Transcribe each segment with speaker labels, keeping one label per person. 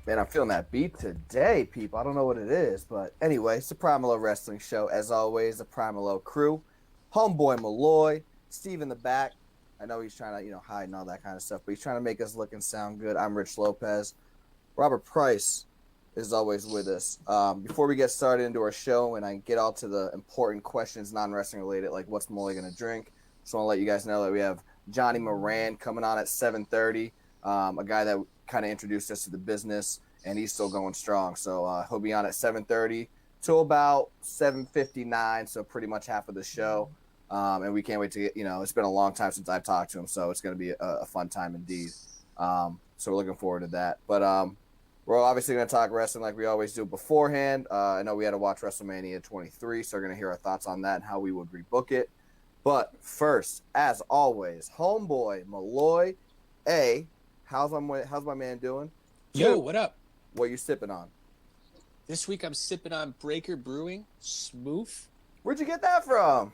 Speaker 1: Man, I'm feeling that beat today, people. I don't know what it is, but anyway, it's the PML Wrestling Show. As always, the PML crew. Homeboy Malloy, Steve in the back. I know he's trying to, hide and all that kind of stuff, but he's trying to make us look and sound good. I'm Rich Lopez. Robert Price is always with us. Before we get started into our show and I get all to the important questions, non-wrestling related, like what's Malloy going to drink, just want to let you guys know that we have Johnny Moran coming on at 7:30, a guy that kind of introduced us to the business, and he's still going strong. So he'll be on at 7:30 till about 7:59, so pretty much half of the show. And we can't wait to get, it's been a long time since I've talked to him, so it's going to be a fun time indeed. So we're looking forward to that. But we're obviously going to talk wrestling like we always do beforehand. I know we had to watch Wrestlemania 23, so we're going to hear our thoughts on that and how we would rebook it. But first, as always, homeboy Malloy, how's my man doing?
Speaker 2: Yo, what up?
Speaker 1: What you sipping on?
Speaker 2: This week I'm sipping on Breaker Brewing Smooth.
Speaker 1: Where'd you get that from?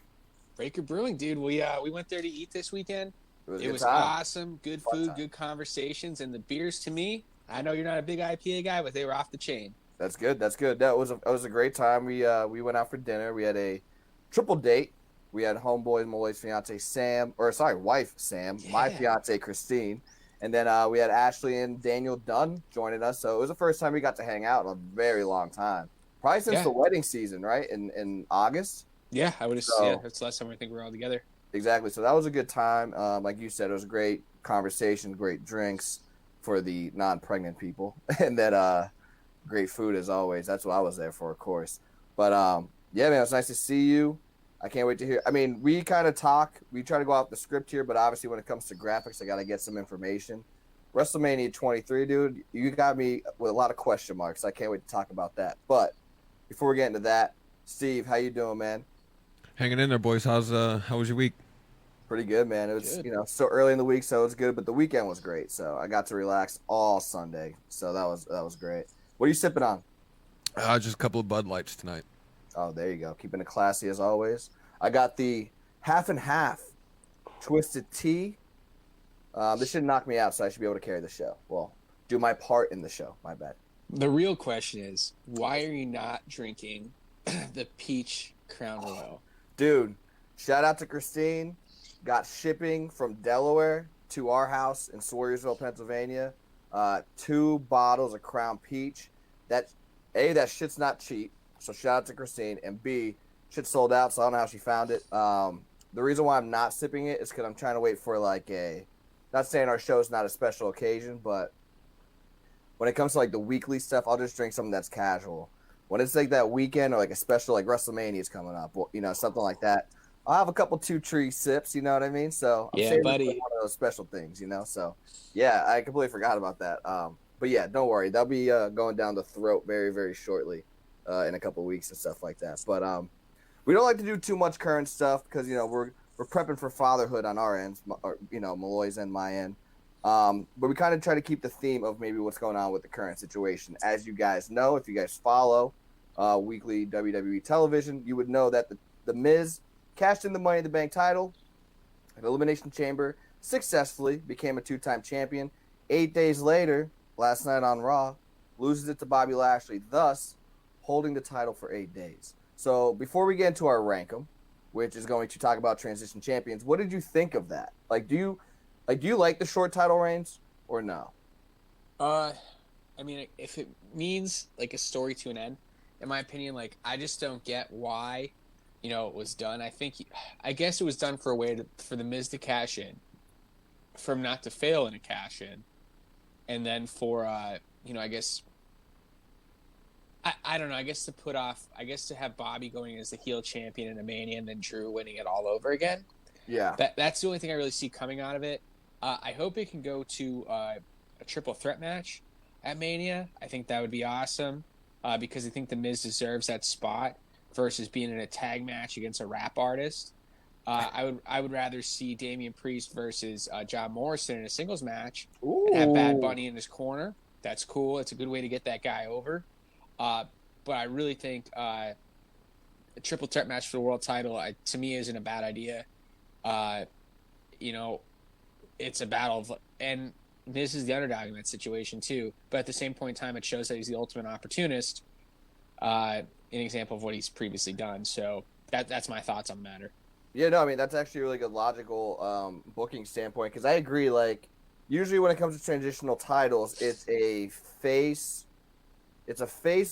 Speaker 2: Breaker Brewing, dude. We went there to eat this weekend.
Speaker 1: It was
Speaker 2: awesome. Good
Speaker 1: Fun
Speaker 2: food,
Speaker 1: time.
Speaker 2: good conversations, and the beers to me. I know you're not a big IPA guy, but they were off the chain.
Speaker 1: That's good. That was a great time. We went out for dinner. We had a triple date. We had homeboy Malloy's wife Sam, my fiance Christine, and then we had Ashley and Daniel Dunn joining us. So it was the first time we got to hang out in a very long time. Probably since the wedding season, right? In August.
Speaker 2: Yeah, I would have. Yeah, that's the last time I think we were all together.
Speaker 1: Exactly. So that was a good time. Like you said, it was a great conversation, great drinks for the non-pregnant people, and then great food as always. That's what I was there for, of course. But yeah, man, it was nice to see you. I can't wait to hear. I mean, we kind of talk. We try to go off the script here, but obviously when it comes to graphics, I got to get some information. Wrestlemania 23, dude, you got me with a lot of question marks. I can't wait to talk about that. But before we get into that, Steve, how you doing, man?
Speaker 3: Hanging in there, boys. How was your week?
Speaker 1: Pretty good, man. It was,
Speaker 2: Good.
Speaker 1: still early in the week, so it was good, but the weekend was great. So I got to relax all Sunday. So that was great. What are you sipping on?
Speaker 3: Just a couple of Bud Lights tonight.
Speaker 1: Oh, there you go. Keeping it classy as always. I got the half and half twisted tea. This should knock me out, so I should be able to carry the show. Well, do my part in the show. My bad.
Speaker 2: The real question is, why are you not drinking the peach Crown Royal?
Speaker 1: Dude, shout out to Christine. Got shipping from Delaware to our house in Sawyerville, Pennsylvania. 2 bottles of Crown Peach. That shit's not cheap. So shout out to Christine. And B, shit sold out, so I don't know how she found it. The reason why I'm not sipping it is because I'm trying to wait for not saying our show's not a special occasion, but when it comes to like the weekly stuff, I'll just drink something that's casual. When it's like that weekend or like a special, like WrestleMania is coming up, or, something like that, I'll have a couple 2-tree sips, you know what I mean? So I'm saving
Speaker 2: buddy.
Speaker 1: one of those special things, So yeah, I completely forgot about that. But yeah, don't worry, that'll be going down the throat very, very shortly in a couple weeks and stuff like that. But we don't like to do too much current stuff because we're prepping for fatherhood on our ends, Malloy's and my end. But we kind of try to keep the theme of maybe what's going on with the current situation. As you guys know, if you guys follow weekly WWE television, you would know that the Miz cashed in the Money in the Bank title at Elimination Chamber, successfully became a 2-time champion. 8 days later, last night on Raw, loses it to Bobby Lashley, thus holding the title for 8 days. So before we get into our rankum, which is going to talk about transition champions, what did you think of that? Do you like the short title reigns or no?
Speaker 2: I mean, if it means like a story to an end, in my opinion, I just don't get why, it was done. I guess it was done for a way for the Miz to cash in, for him not to fail in a cash in, and then for I guess. I don't know. I guess to have Bobby going as the heel champion in a Mania and then Drew winning it all over again.
Speaker 1: Yeah.
Speaker 2: That's the only thing I really see coming out of it. I hope it can go to a triple threat match at Mania. I think that would be awesome because I think The Miz deserves that spot versus being in a tag match against a rap artist. I would rather see Damian Priest versus John Morrison in a singles match and have Bad Bunny in his corner. That's cool. It's a good way to get that guy over. But I really think a triple threat match for the world title, to me, isn't a bad idea. It's a battle of, and Miz is the underdog in that situation too. But at the same point in time, it shows that he's the ultimate opportunist. An example of what he's previously done. So that's my thoughts on the matter.
Speaker 1: Yeah, no, I mean, that's actually a really good logical booking standpoint, because I agree, like, usually when it comes to transitional titles, it's a face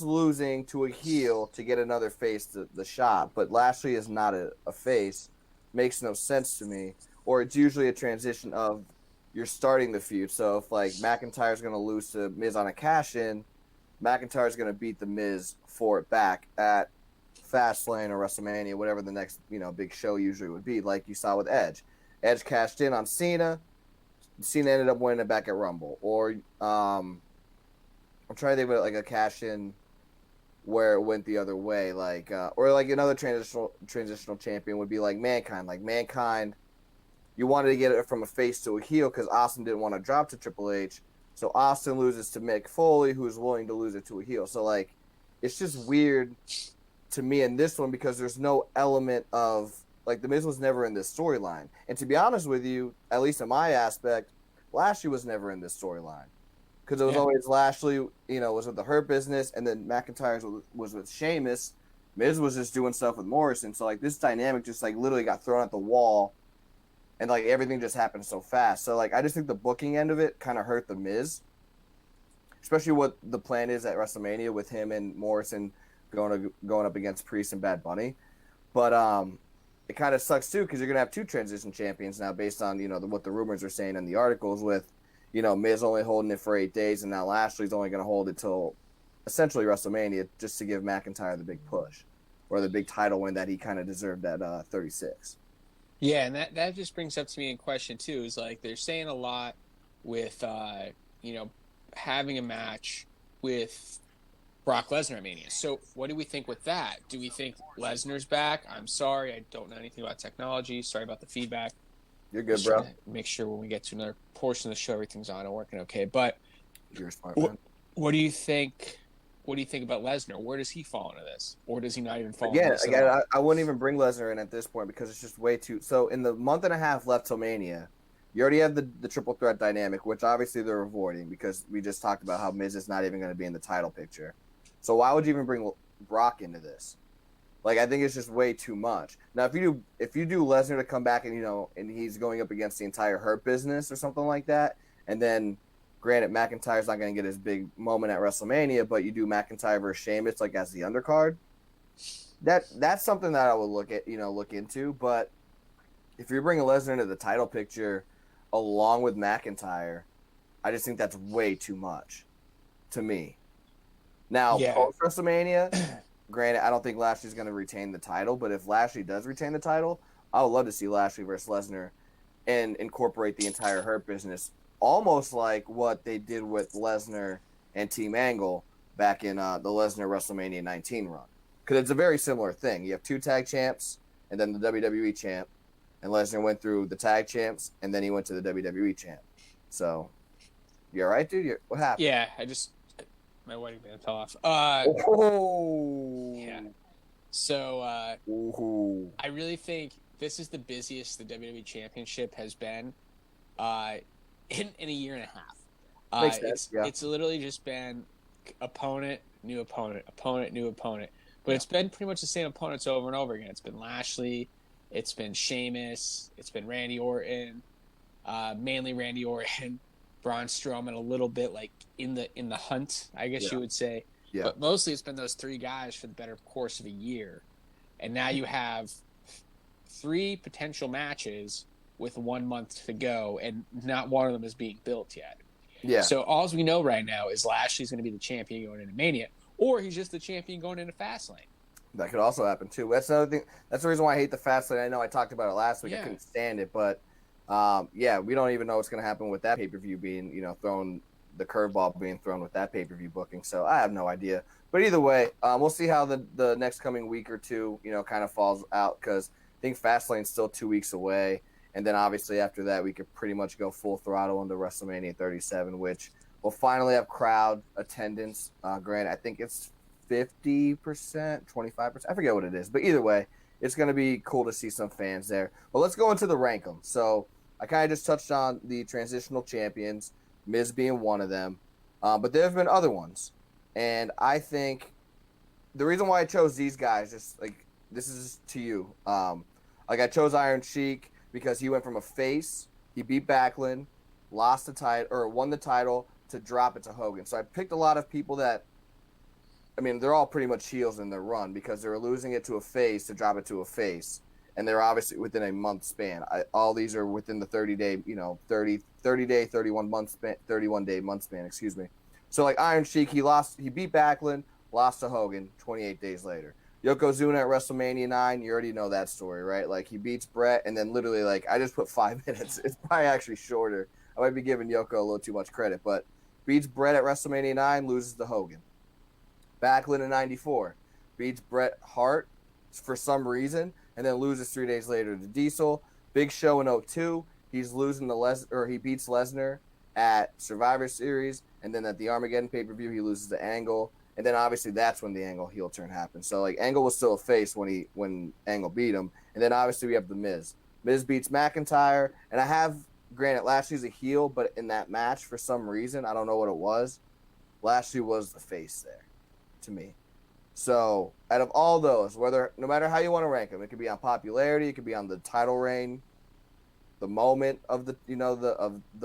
Speaker 1: losing to a heel to get another face the shot, but Lashley is not a face. Makes no sense to me. Or it's usually a transition of you're starting the feud. So if, like, McIntyre's going to lose to Miz on a cash-in, McIntyre's going to beat the Miz for it back at Fastlane or WrestleMania, whatever the next, big show usually would be, like you saw with Edge. Edge cashed in on Cena. Cena ended up winning it back at Rumble. Or I'm trying to think of like a cash in where it went the other way, or like another transitional champion would be like Mankind. Like Mankind, you wanted to get it from a face to a heel because Austin didn't want to drop to Triple H. So Austin loses to Mick Foley, who's willing to lose it to a heel. So, like, it's just weird to me in this one because there's no element of, like, The Miz was never in this storyline. And to be honest with you, at least in my aspect, Lashley was never in this storyline. Because it was always Lashley, was with the Hurt Business, and then McIntyre was with Sheamus. Miz was just doing stuff with Morrison. So, like, this dynamic just, like, literally got thrown at the wall. And, like, everything just happened so fast. So, like, I just think the booking end of it kind of hurt The Miz. Especially what the plan is at WrestleMania with him and Morrison going up against Priest and Bad Bunny. But it kind of sucks, too, because you're going to have two transition champions now based on, what the rumors are saying in the articles with, Miz only holding it for 8 days, and now Lashley's only going to hold it till essentially WrestleMania just to give McIntyre the big push or the big title win that he kind of deserved at 36.
Speaker 2: Yeah, and that just brings up to me in question, too, is like they're saying a lot with, having a match with Brock Lesnar at Mania. So what do we think with that? Do we think Lesnar's back? I'm sorry, I don't know anything about technology. Sorry about the feedback.
Speaker 1: You're good, bro.
Speaker 2: Make sure when we get to another portion of the show, everything's on and working okay. But
Speaker 1: you're a smart man.
Speaker 2: What do you think? What do you think about Lesnar? Where does he fall into this, or does he not even fall?
Speaker 1: Yeah,
Speaker 2: into this
Speaker 1: again, I wouldn't even bring Lesnar in at this point because it's just way too. So in the month and a half left till Mania, you already have the triple threat dynamic, which obviously they're avoiding because we just talked about how Miz is not even going to be in the title picture. So why would you even bring Brock into this? Like, I think it's just way too much. Now, if you do Lesnar to come back and and he's going up against the entire Hurt Business or something like that, and then granted McIntyre's not going to get his big moment at WrestleMania, but you do McIntyre versus Sheamus like as the undercard, that's something that I would look into. But if you're bringing Lesnar into the title picture along with McIntyre, I just think that's way too much to me. Now, post WrestleMania, granted, I don't think Lashley's going to retain the title, but if Lashley does retain the title, I would love to see Lashley versus Lesnar and incorporate the entire Hurt Business, almost like what they did with Lesnar and Team Angle back in the Lesnar WrestleMania 19 run. Because it's a very similar thing. You have two tag champs and then the WWE champ, and Lesnar went through the tag champs, and then he went to the WWE champ. So, you all right, dude? What happened?
Speaker 2: Yeah, my wedding band fell off. Yeah. So I really think this is the busiest the WWE Championship has been in a year and a half.
Speaker 1: Makes sense,
Speaker 2: it's literally just been opponent, new opponent, opponent, new opponent. But it's been pretty much the same opponents over and over again. It's been Lashley, it's been Sheamus, it's been Randy Orton, mainly Randy Orton, Braun Strowman a little bit like in the hunt, I guess you would say. Yeah. But mostly it's been those three guys for the better course of a year. And now you have 3 potential matches with 1 month to go, and not one of them is being built yet. Yeah. So all we know right now is Lashley's going to be the champion going into Mania, or he's just the champion going into Fastlane.
Speaker 1: That could also happen too. That's another thing. That's the reason why I hate the Fastlane. I know I talked about it last week. Yeah. I couldn't stand it, but we don't even know what's going to happen with that pay-per-view being, thrown, the curveball being thrown with that pay-per-view booking. So I have no idea. But either way, we'll see how the next coming week or two, kind of falls out, because I think Fastlane's still 2 weeks away. And then obviously after that, we could pretty much go full throttle into WrestleMania 37, which will finally have crowd attendance. Granted, I think it's 50%, 25%. I forget what it is. But either way, it's going to be cool to see some fans there. But let's go into the rank 'em. So I kind of just touched on the transitional champions. Miz being one of them. But there have been other ones. And I think the reason why I chose these guys, just like, this is to you. Like, I chose Iron Sheik because he went from a face, he beat Backlund, lost the title, or won the title, to drop it to Hogan. So I picked a lot of people that, I mean, they're all pretty much heels in their run because they were losing it to a face to drop it to a face. And they're obviously within a month span. All these are within the 30-day, 30-day, 31-day month span, excuse me. So, like, Iron Sheik, he beat Backlund, lost to Hogan 28 days later. Yokozuna at WrestleMania 9, you already know that story, right? Like, he beats Brett, and then literally, like, I just put 5 minutes. It's probably actually shorter. I might be giving Yoko a little too much credit, but beats Brett at WrestleMania 9, loses to Hogan. Backlund in 94, beats Bret Hart for some reason, and then loses 3 days later to Diesel. Big Show in 02, he's losing he beats Lesnar at Survivor Series, and then at the Armageddon pay-per-view, he loses to Angle. And then obviously that's when the Angle heel turn happened. So like Angle was still a face when Angle beat him. And then obviously we have the Miz. Miz beats McIntyre. And I have, granted, Lashley's a heel, but in that match for some reason, I don't know what it was, Lashley was the face there to me. So out of all those, no matter how you want to rank them, it could be on popularity, it could be on the title reign, the moment of the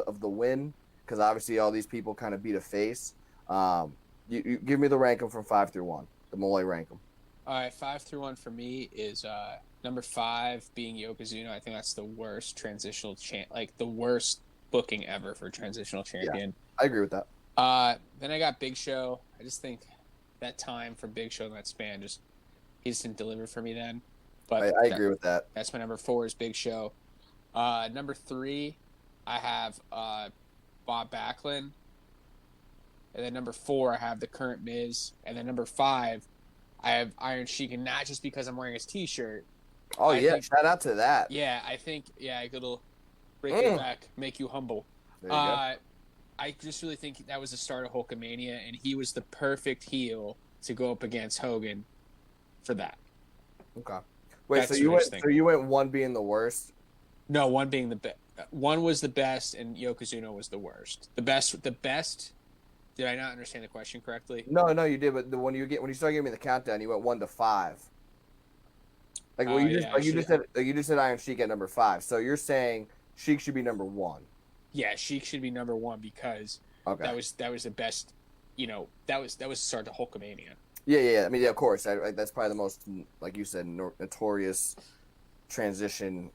Speaker 1: of the win, because obviously all these people kind of beat a face. You give me the rank them from 5 through 1. The Molloy rank them.
Speaker 2: All right, 5 through 1 for me is number 5 being Yokozuna. I think that's the worst transitional the worst booking ever for transitional champion.
Speaker 1: Yeah, I agree with that.
Speaker 2: Then I got Big Show. I just think that time for Big Show in that span he just didn't deliver for me then. But
Speaker 1: I agree with that.
Speaker 2: That's my number 4 is Big Show. Number 3, I have Bob Backlund. And then number 4, I have the current Miz. And then number 5, I have Iron Sheik. And not just because I'm wearing his T-shirt.
Speaker 1: Oh, shout out to that.
Speaker 2: Yeah, I think, it'll break your back, make you humble.
Speaker 1: There you go.
Speaker 2: I just really think that was the start of Hulkamania, and he was the perfect heel to go up against Hogan for that.
Speaker 1: Okay. Wait, so you went 1 being the worst?
Speaker 2: No, 1 being the best. 1 was the best, and Yokozuna was the worst. The best. Did I not understand the question correctly?
Speaker 1: No, you did. But when you started giving me the countdown, you went 1 to 5. You just said Iron Sheik at number 5. So you're saying Sheik should be number 1.
Speaker 2: Yeah, Sheik should be number 1 because that was the best. That was the start to Hulkamania.
Speaker 1: Yeah. I mean, yeah, of course. That's probably the most, like you said, notorious transition.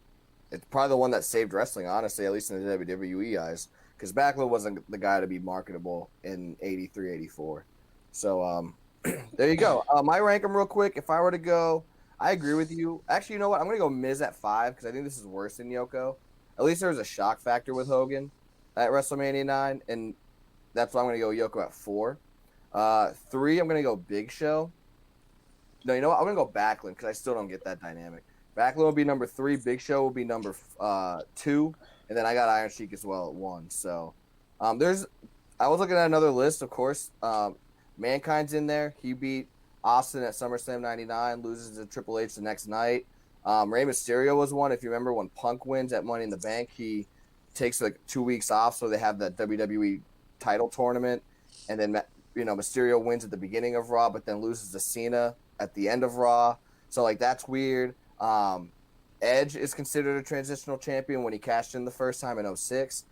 Speaker 1: It's probably the one that saved wrestling, honestly, at least in the WWE eyes. Because Backlund wasn't the guy to be marketable in 83, 84. So, there you go. I rank them real quick. If I were to go, I agree with you. Actually, you know what? I'm going to go Miz at 5 because I think this is worse than Yoko. At least there was a shock factor with Hogan at WrestleMania 9, and that's why I'm going to go Yoko at 4. 3, I'm going to go Big Show. No, you know what? I'm going to go Backlund because I still don't get that dynamic. Backlund will be number 3. Big Show will be number 2. And then I got Iron Sheik as well at 1. So I was looking at another list, of course. Mankind's in there. He beat Austin at SummerSlam 99, loses to Triple H the next night. Rey Mysterio was one. If you remember when Punk wins at Money in the Bank, he takes like 2 weeks off so they have that WWE title tournament. And then, Mysterio wins at the beginning of Raw, but then loses to Cena at the end of Raw. So, like, that's weird. Edge is considered a transitional champion when he cashed in the first time in 06.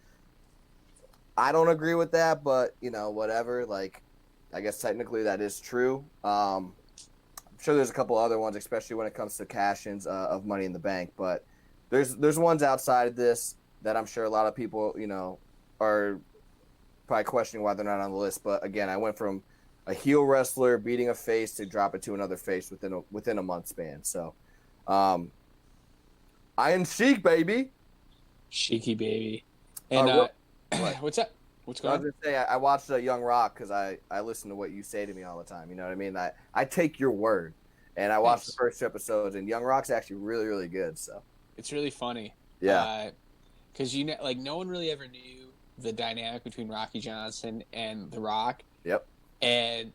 Speaker 1: I don't agree with that, but, whatever. Like, I guess technically that is true. I'm sure there's a couple other ones, especially when it comes to cash-ins of Money in the Bank. But there's ones outside of this that I'm sure a lot of people, are probably questioning why they're not on the list. But, again, I went from a heel wrestler beating a face to drop it to another face within a month span. So, Iron Sheik, baby.
Speaker 2: Sheiky, baby. And what's up? What's going on?
Speaker 1: I was going to say, I watched Young Rock because I listen to what you say to me all the time. You know what I mean? I take your word. And I watched the first 2 episodes, and Young Rock's actually really, really good. So
Speaker 2: it's really funny.
Speaker 1: Yeah.
Speaker 2: Because, no one really ever knew the dynamic between Rocky Johnson and The Rock.
Speaker 1: Yep.
Speaker 2: And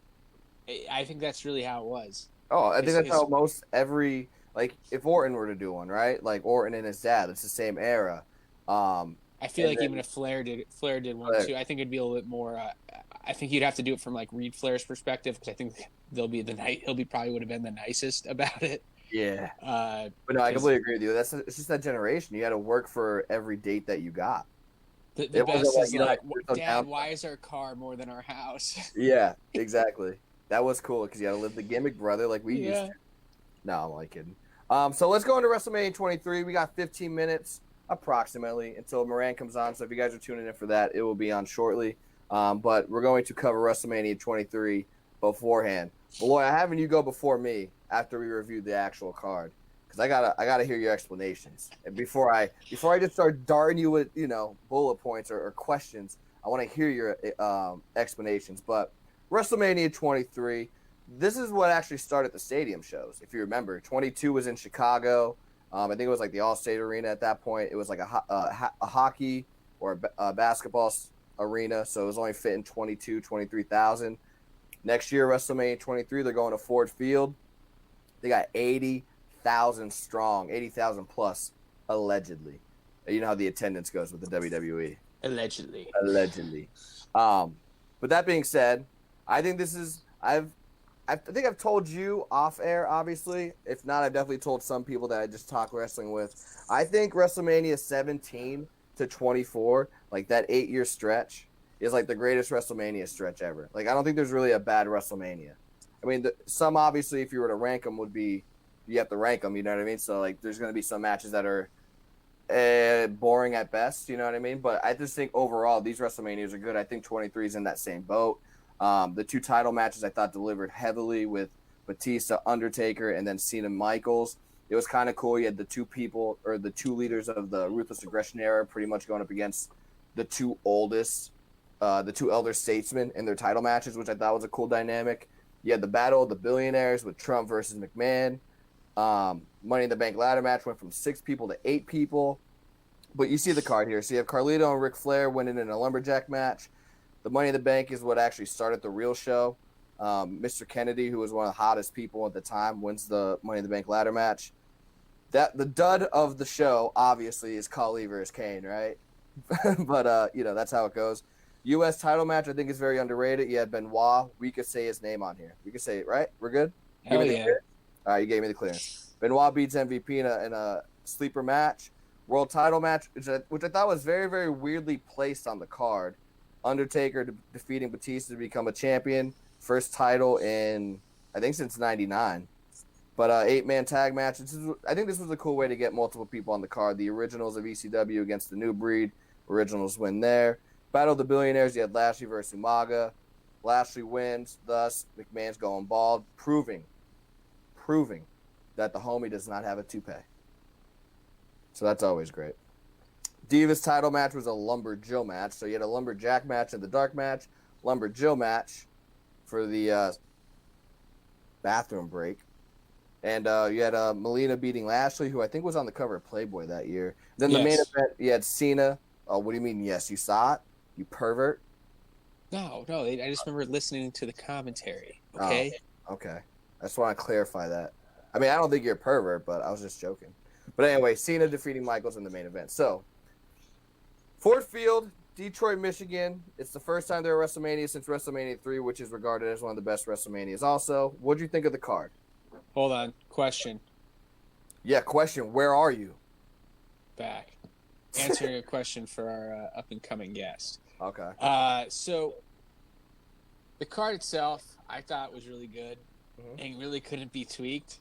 Speaker 2: I think that's really how it was.
Speaker 1: Oh, I think that's how most if Orton were to do one, right? Like Orton and his dad, it's the same era.
Speaker 2: I I feel like even if Flair did one too, I think it'd be a little bit more. I think you'd have to do it from like Reed Flair's perspective because I think he'll probably would have been the nicest about it.
Speaker 1: Yeah. But no, I completely agree with you. It's just that generation. You got to work for every date that you got.
Speaker 2: The best is like, Dad, why is our car more than our house?
Speaker 1: Yeah, exactly. That was cool because you got to live the gimmick, brother, like we used to. No, I'm only kidding. So let's go into WrestleMania 23. We got 15 minutes approximately until Moran comes on. So if you guys are tuning in for that, it will be on shortly. But we're going to cover WrestleMania 23 beforehand. Malloy, I'm having you go before me after we review the actual card because I gotta hear your explanations. And before I just start darting you with bullet points or questions, I want to hear your explanations. But WrestleMania 23. This is what actually started the stadium shows. If you remember, 22 was in Chicago. I think it was like the All-State Arena at that point. It was like a hockey or a basketball arena, so it was only fitting 23,000. Next year, WrestleMania 23, they're going to Ford Field. They got 80,000 strong, 80,000 plus, allegedly. You know how the attendance goes with the WWE.
Speaker 2: Allegedly.
Speaker 1: But that being said, I think this is I think I've told you off air, obviously. If not, I've definitely told some people that I just talk wrestling with. I think WrestleMania 17 to 24, like that 8-year stretch, is like the greatest WrestleMania stretch ever. Like, I don't think there's really a bad WrestleMania. I mean, some obviously, if you were to rank them, would be you have to rank them. You know what I mean? So like, there's going to be some matches that are boring at best. You know what I mean? But I just think overall, these WrestleManias are good. I think 23 is in that same boat. The 2 title matches I thought delivered heavily with Batista, Undertaker, and then Cena, Michaels. It was kind of cool. You had the 2 people or the 2 leaders of the Ruthless Aggression era pretty much going up against the 2 elder statesmen in their title matches, which I thought was a cool dynamic. You had the Battle of the Billionaires with Trump versus McMahon. Money in the Bank ladder match went from 6 people to 8 people. But you see the card here. So you have Carlito and Ric Flair winning in a lumberjack match. The Money in the Bank is what actually started the real show. Mr. Kennedy, who was one of the hottest people at the time, wins the Money in the Bank ladder match. The dud of the show, obviously, is Khali versus Kane, right? But, that's how it goes. U.S. title match, I think, is very underrated. You had Benoit. We could say his name on here. We could say it, right? We're good?
Speaker 2: Hell yeah.
Speaker 1: All right, you gave me the clearance. Benoit beats MVP in a sleeper match. World title match, which I thought was very, very weirdly placed on the card. Undertaker defeating Batista to become a champion. First title in, I think, since 99. But 8-man tag match. I think this was a cool way to get multiple people on the card. The originals of ECW against the New Breed. Originals win there. Battle of the Billionaires, you had Lashley versus Umaga. Lashley wins, thus McMahon's going bald, proving that the homie does not have a toupee. So that's always great. Divas title match was a Lumberjill match. So you had a Lumberjack match and the Dark match, Lumberjill match for the bathroom break. And you had Melina beating Lashley, who I think was on the cover of Playboy that year. Then the main event, you had Cena. Oh, what do you mean, yes? You saw it? You pervert?
Speaker 2: No. I just remember listening to the commentary. Okay?
Speaker 1: Oh, okay. I just want to clarify that. I mean, I don't think you're a pervert, but I was just joking. But anyway, Cena defeating Michaels in the main event. So, Ford Field, Detroit, Michigan. It's the first time they're at WrestleMania since WrestleMania 3, which is regarded as one of the best WrestleManias also. What'd you think of the card?
Speaker 2: Hold on. Question.
Speaker 1: Yeah, question. Where are you?
Speaker 2: Back. Answering a question for our up-and-coming guest.
Speaker 1: Okay.
Speaker 2: So, the card itself, I thought was really good and really couldn't be tweaked.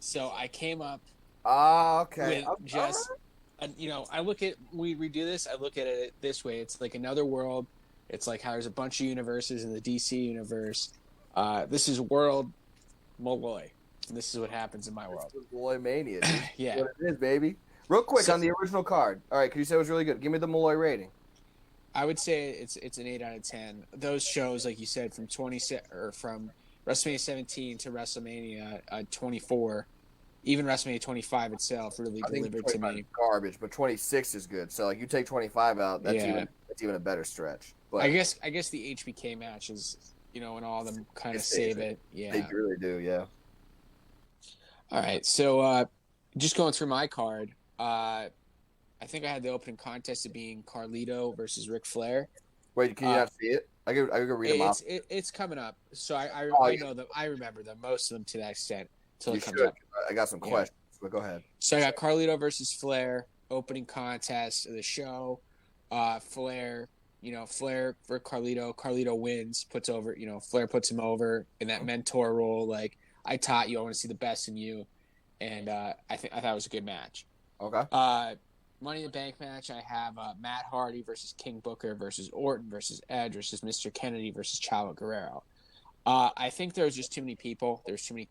Speaker 2: So, I came up
Speaker 1: okay.
Speaker 2: with just... I look at we redo this. I look at it this way. It's like another world. It's like how there's a bunch of universes in the DC universe. This is World Malloy. And this is what happens in my world.
Speaker 1: This is Malloy Mania.
Speaker 2: Yeah,
Speaker 1: what it is, baby. Real quick on the original card. All right, because you said it was really good. Give me the Malloy rating.
Speaker 2: I would say it's an 8 out of 10. Those shows, like you said, from from WrestleMania 17 to WrestleMania 24. Even WrestleMania 25 itself really delivered to me.
Speaker 1: Garbage, but 26 is good. So like you take 25 out, that's even a better stretch. But
Speaker 2: I guess the HBK matches, and all of them kind of save it. Yeah,
Speaker 1: they really do. Yeah.
Speaker 2: All right, so just going through my card, I think I had the opening contest of being Carlito versus Ric Flair.
Speaker 1: Wait, can you not see it? I could read them off.
Speaker 2: It's coming up, so
Speaker 1: Oh,
Speaker 2: I
Speaker 1: yeah.
Speaker 2: know them. I remember them, most of them to that extent, until
Speaker 1: You
Speaker 2: it comes
Speaker 1: should.
Speaker 2: up.
Speaker 1: I got some
Speaker 2: Yeah.
Speaker 1: questions, but go ahead.
Speaker 2: So I got Carlito versus Flair, opening contest of the show. Flair, Flair for Carlito. Carlito wins, puts over, Flair puts him over in that mentor role. Like, I taught you, I want to see the best in you. And I thought it was a good match.
Speaker 1: Okay.
Speaker 2: Money in the Bank match, I have Matt Hardy versus King Booker versus Orton versus Edge versus Mr. Kennedy versus Chavo Guerrero. I think there's just too many people. There's too many.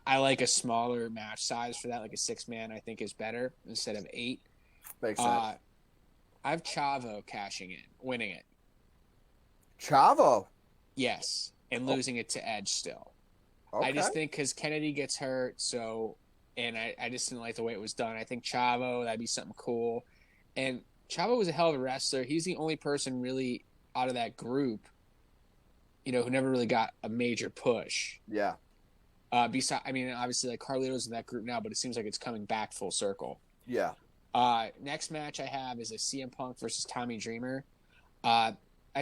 Speaker 2: I like a smaller match size for that, like a 6-man. I think is better instead of 8.
Speaker 1: Makes sense.
Speaker 2: I have Chavo winning it.
Speaker 1: Chavo.
Speaker 2: Yes, and losing it to Edge still.
Speaker 1: Okay.
Speaker 2: I just think because Kennedy gets hurt, and I just didn't like the way it was done. I think Chavo, that'd be something cool. And Chavo was a hell of a wrestler. He's the only person really out of that group, who never really got a major push.
Speaker 1: Yeah.
Speaker 2: Obviously, like Carlito's in that group now, but it seems like it's coming back full circle.
Speaker 1: Yeah.
Speaker 2: Next match I have is a CM Punk versus Tommy Dreamer. I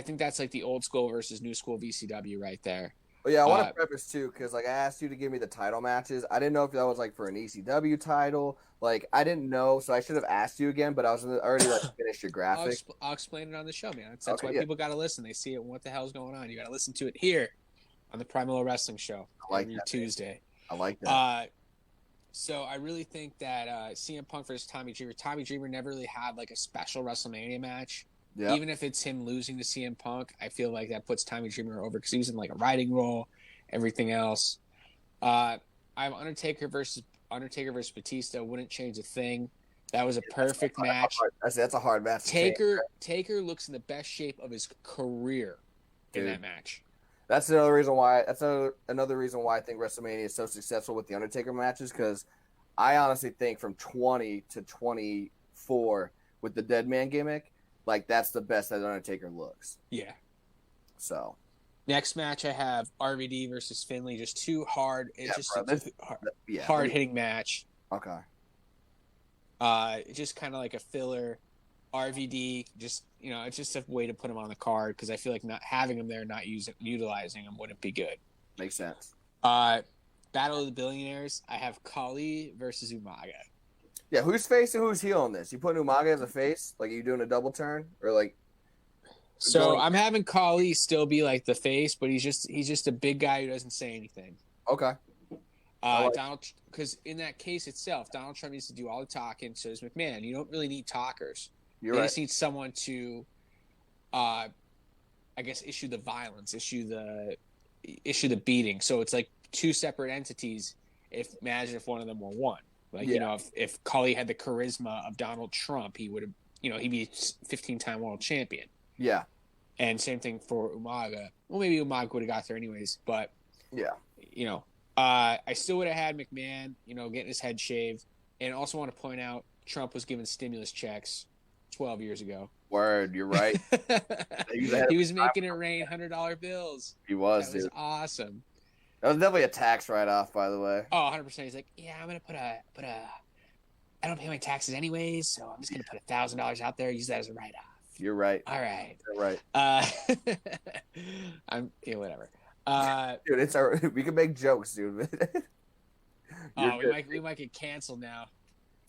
Speaker 2: think that's like the old school versus new school VCW right there.
Speaker 1: Well, yeah, I want to preface too, because like I asked you to give me the title matches. I didn't know if that was like for an ECW title. Like I didn't know, so I should have asked you again. But I was already like finished your graphic.
Speaker 2: I'll explain it on the show, man. That's
Speaker 1: Okay,
Speaker 2: why people got to listen. They see it. What the hell's going on? You got to listen to it here on the PML Wrestling Show every Tuesday.
Speaker 1: I like that.
Speaker 2: So I really think that CM Punk versus Tommy Dreamer. Tommy Dreamer never really had like a special WrestleMania match.
Speaker 1: Yeah.
Speaker 2: Even if it's him losing to CM Punk, I feel like that puts Tommy Dreamer over because he was in like a riding role, everything else. I have Undertaker versus Batista. Wouldn't change a thing. That was a perfect match.
Speaker 1: That's a hard match.
Speaker 2: Taker looks in the best shape of his career in that match.
Speaker 1: That's another reason why. That's another reason why I think WrestleMania is so successful with the Undertaker matches, because I honestly think from 20 to 24 with the Dead Man gimmick, like that's the best that Undertaker looks.
Speaker 2: Yeah.
Speaker 1: So.
Speaker 2: Next match I have RVD versus Finlay. Just too hard. It's
Speaker 1: a
Speaker 2: hard hitting match.
Speaker 1: Okay.
Speaker 2: Just kind of like a filler. RVD, it's just a way to put him on the card because I feel like not having him there, not utilizing him wouldn't be good.
Speaker 1: Makes sense.
Speaker 2: Battle of the Billionaires. I have Kali versus Umaga.
Speaker 1: Yeah, who's face and who's heel in this? You putting Umaga as a face? Like, are you doing a double turn or like?
Speaker 2: So I'm having Kali still be like the face, but he's just a big guy who doesn't say anything.
Speaker 1: Okay.
Speaker 2: Donald, because in that case itself, Donald Trump needs to do all the talking. So does McMahon. You don't really need talkers. You just need someone to, I guess, issue the violence, issue the beating. So it's like two separate entities. Imagine if one of them were one. Like, if Kali had the charisma of Donald Trump, he would have, he'd be 15-time world champion.
Speaker 1: Yeah.
Speaker 2: And same thing for Umaga. Well, maybe Umaga would have got there anyways, but I still would have had McMahon, getting his head shaved. And also want to point out, Trump was given stimulus checks 12 years ago.
Speaker 1: Word, you're right.
Speaker 2: He was making it rain $100 bills.
Speaker 1: He was,
Speaker 2: That was awesome.
Speaker 1: That was definitely a tax write-off, by the way.
Speaker 2: Oh, 100%. He's like, yeah, I'm going to put a I don't pay my taxes anyways, so I'm just going to put $1,000 out there, use that as a write-off.
Speaker 1: You're right.
Speaker 2: All right.
Speaker 1: You're right.
Speaker 2: Whatever.
Speaker 1: Dude, it's we can make jokes, dude.
Speaker 2: We might get canceled now.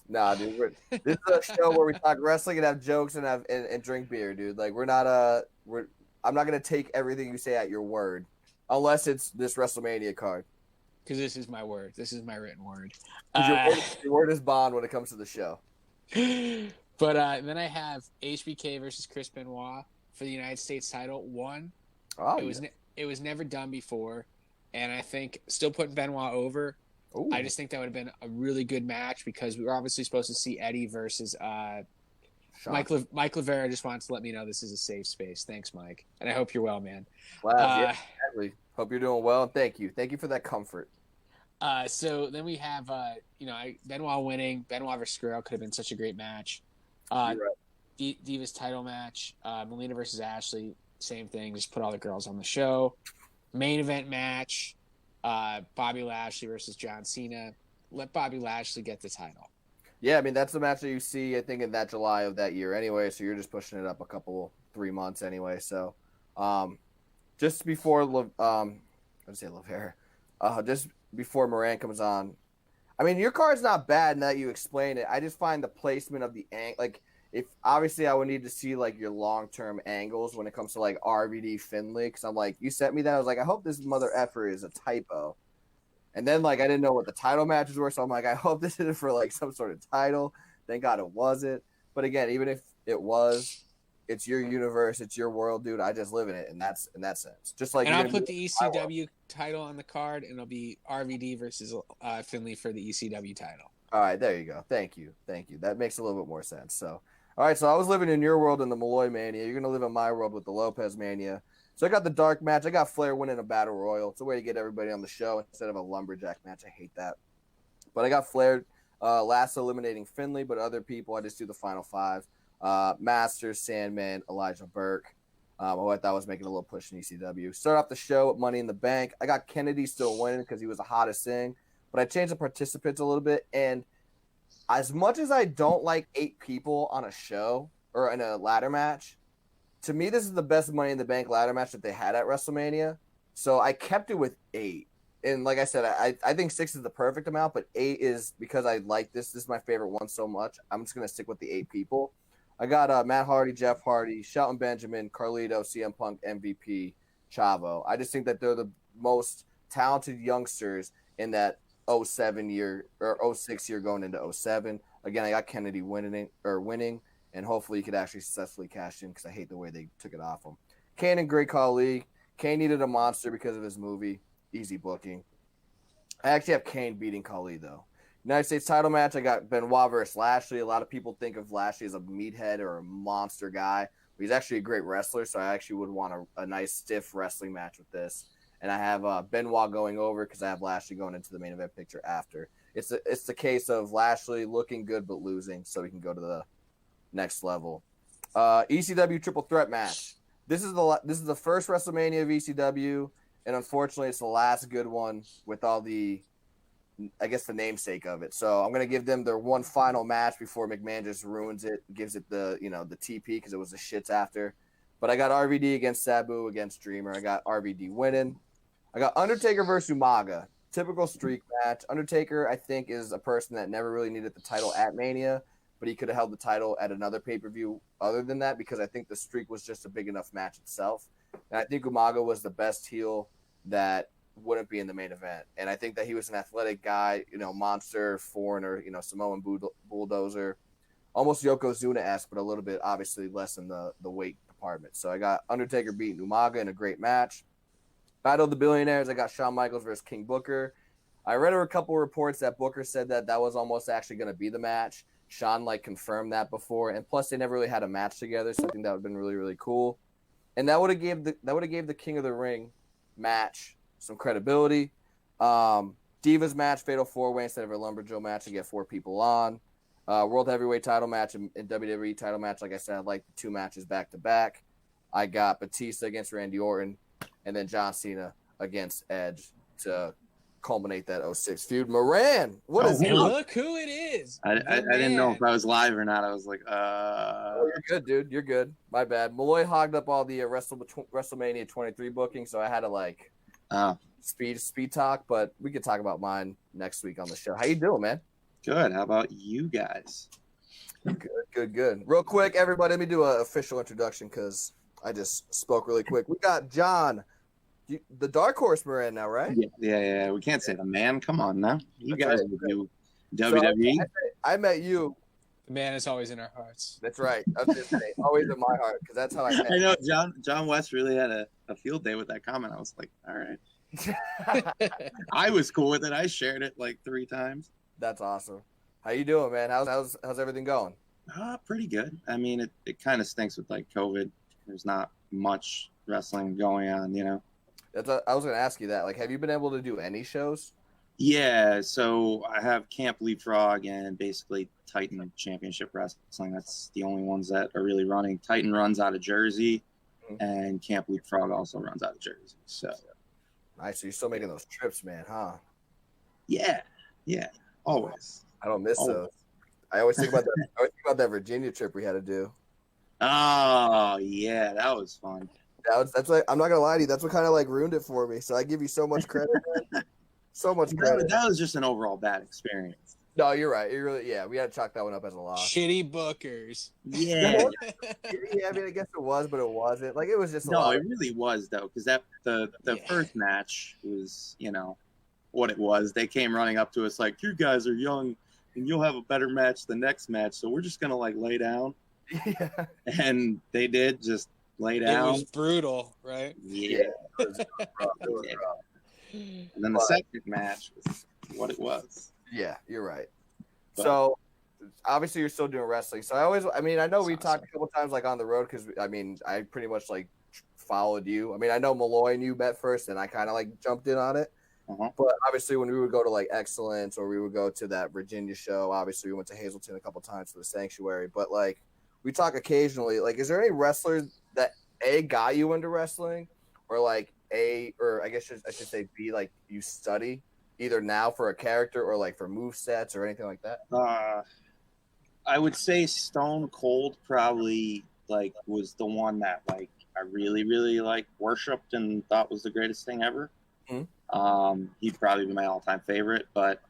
Speaker 1: Nah, dude. This is a show where we talk wrestling and have jokes and drink beer, dude. Like I'm not gonna take everything you say at your word, unless it's this WrestleMania card.
Speaker 2: Because this is my word. This is my written word.
Speaker 1: Your word is bond when it comes to the show.
Speaker 2: But then I have HBK versus Chris Benoit for the United States title. It was never done before, and I think still putting Benoit over. Ooh. I just think that would have been a really good match because we were obviously supposed to see Eddie versus Mike Rivera. Just wants to let me know this is a safe space. Thanks, Mike, and I hope you're well, man.
Speaker 1: Wow, exactly. Hope you're doing well. Thank you for that comfort.
Speaker 2: So then we have Benoit winning. Benoit versus Guerrero could have been such a great match. Divas title match, Melina versus Ashley, same thing. Just put all the girls on the show. Main event match, Bobby Lashley versus John Cena. Let Bobby Lashley get the title.
Speaker 1: Yeah, I mean that's the match that you see, I think, in that July of that year anyway. So you're just pushing it up 3 months anyway. So, just before I'd say Lavera, just before Moran comes on. I mean, your card's not bad now that you explain it. I just find the placement of the like if obviously I would need to see like your long-term angles when it comes to like RVD Finley, because I'm like, you sent me that, I was like, I hope this mother effer is a typo. And then like I didn't know what the title matches were, so I'm like, I hope this isn't for like some sort of title. Thank God it wasn't. But again, even if it was, it's your universe, it's your world, dude. I just live in it, and that's in that sense. Just like
Speaker 2: And I'll put the ECW title on the card, and it'll be RVD versus Finley for the ECW title.
Speaker 1: All right, there you go. Thank you. That makes a little bit more sense. So, all right, so I was living in your world in the Malloy Mania. You're gonna live in my world with the Lopez Mania. So I got the dark match. I got Flair winning a battle royal. It's a way to get everybody on the show instead of a lumberjack match. I hate that. But I got Flair last eliminating Finley, but other people I just do the final five. Masters, Sandman, Elijah Burke. Who I thought was making a little push in ECW. Start off the show with Money in the Bank. I got Kennedy still winning because he was the hottest thing, but I changed the participants a little bit. And as much as I don't like 8 people on a show or in a ladder match, to me this is the best Money in the Bank ladder match that they had at WrestleMania. So I kept it with 8. And like I said, I think 6 is the perfect amount, but 8 is because I like this. This is my favorite one so much. I'm just going to stick with the 8 people. I got Matt Hardy, Jeff Hardy, Shelton Benjamin, Carlito, CM Punk, MVP, Chavo. I just think that they're the most talented youngsters in that 07 year or 06 year going into 07. Again, I got Kennedy winning, and hopefully he could actually successfully cash in because I hate the way they took it off him. Kane and Great Khali. Kane needed a monster because of his movie. Easy booking. I actually have Kane beating Khali, though. United States title match, I got Benoit versus Lashley. A lot of people think of Lashley as a meathead or a monster guy. But he's actually a great wrestler, so I actually would want a nice, stiff wrestling match with this. And I have Benoit going over because I have Lashley going into the main event picture after. It's the case of Lashley looking good but losing, so he can go to the next level. ECW triple threat match. This is the first WrestleMania of ECW, and unfortunately, it's the last good one with all the, I guess, the namesake of it. So I'm gonna give them their one final match before McMahon just ruins it, gives it the the TP because it was the shits after. But I got RVD against Sabu against Dreamer. I got RVD winning. I got Undertaker versus Umaga. Typical streak match. Undertaker, I think, is a person that never really needed the title at Mania, but he could have held the title at another pay-per-view other than that because I think the streak was just a big enough match itself. And I think Umaga was the best heel that wouldn't be in the main event. And I think that he was an athletic guy, monster, foreigner, Samoan bulldozer, almost Yokozuna-esque, but a little bit obviously less in the weight department. So I got Undertaker beating Umaga in a great match. Battle of the Billionaires, I got Shawn Michaels versus King Booker. I read a couple reports that Booker said that was almost actually going to be the match. Shawn confirmed that before, and plus they never really had a match together, so I think that would have been really, really cool. And that would have gave the King of the Ring match some credibility. Divas match, Fatal 4-Way instead of a Lumberjill match to get 4 people on. World Heavyweight title match and WWE title match. Like I said, I like the 2 matches back to back. I got Batista against Randy Orton, and then John Cena against Edge to culminate that 06 feud. Moran, what is
Speaker 2: And
Speaker 1: up?
Speaker 2: look who it is.
Speaker 4: I didn't know if I was live or not. I was like,
Speaker 1: Oh, you're good, dude. You're good. My bad. Malloy hogged up all the WrestleMania 23 booking, so I had to speed talk, but we could talk about mine next week on the show. How you doing, man?
Speaker 4: good. How about you guys?
Speaker 1: Good. Real quick, everybody, let me do an official introduction because I just spoke really quick. We got John, the Dark Horse Moran now, right?
Speaker 4: Yeah. We can't say the man. Come on now. You
Speaker 1: That's
Speaker 4: guys
Speaker 1: right.
Speaker 4: would do
Speaker 1: So
Speaker 4: WWE.
Speaker 1: I met you.
Speaker 2: The man is always in our hearts.
Speaker 1: That's right. I was just saying, always in my heart because that's how I met.
Speaker 4: I know John West really had a field day with that comment. I was like, all right. I was cool with it. I shared it like 3 times.
Speaker 1: That's awesome. How you doing, man? How's everything going?
Speaker 4: Pretty good. I mean, it kind of stinks with like COVID. There's not much wrestling going on, you know.
Speaker 1: I was going to ask you that. Like, have you been able to do any shows?
Speaker 4: Yeah, so I have Camp Leapfrog and basically Titan Championship Wrestling. That's the only ones that are really running. Titan runs out of Jersey, and Camp Leapfrog also runs out of Jersey. So
Speaker 1: Nice. So you're still making those trips, man, huh?
Speaker 4: yeah, always.
Speaker 1: I don't miss those. I always think about that. I always think about that Virginia trip we had to do.
Speaker 4: Oh yeah, that was fun.
Speaker 1: That's like, I'm not gonna lie to you. That's what kind of like ruined it for me. So I give you so much credit, man. So much credit.
Speaker 4: That was just an overall bad experience.
Speaker 1: No, you're right. You really, yeah, we had to chalk that one up as a loss.
Speaker 2: Shitty bookers.
Speaker 4: Yeah.
Speaker 1: Yeah, I mean, I guess it was, but it wasn't. Like, it was just a
Speaker 4: No,
Speaker 1: lot.
Speaker 4: it really was though, because the first match was, what it was. They came running up to us like, "You guys are young, and you'll have a better match the next match. So we're just gonna like lay down."
Speaker 1: Yeah.
Speaker 4: And they did just lay down.
Speaker 2: It was brutal, right?
Speaker 4: Yeah.
Speaker 1: It was rough. It was rough.
Speaker 4: And then the second match was what it was.
Speaker 1: Yeah, you're right.
Speaker 4: But-
Speaker 1: So obviously you're still doing wrestling. So I know we
Speaker 2: That's
Speaker 1: talked
Speaker 2: awesome.
Speaker 1: a couple times like on the road because I mean I pretty much like followed you. I mean I know Malloy and you met first, and I kind of like jumped in on it.
Speaker 4: Uh-huh.
Speaker 1: But obviously when we would go to like Excellence or we would go to that Virginia show, obviously we went to Hazleton a couple times for the Sanctuary. But like we talk occasionally. Like, is there any wrestlers that got you into wrestling, or like or I guess I should say B, like you study either now for a character or like for move sets or anything like that?
Speaker 4: I would say Stone Cold probably like was the one that like I really, really like worshipped and thought was the greatest thing ever.
Speaker 1: Mm-hmm.
Speaker 4: He'd probably be my all-time favorite, but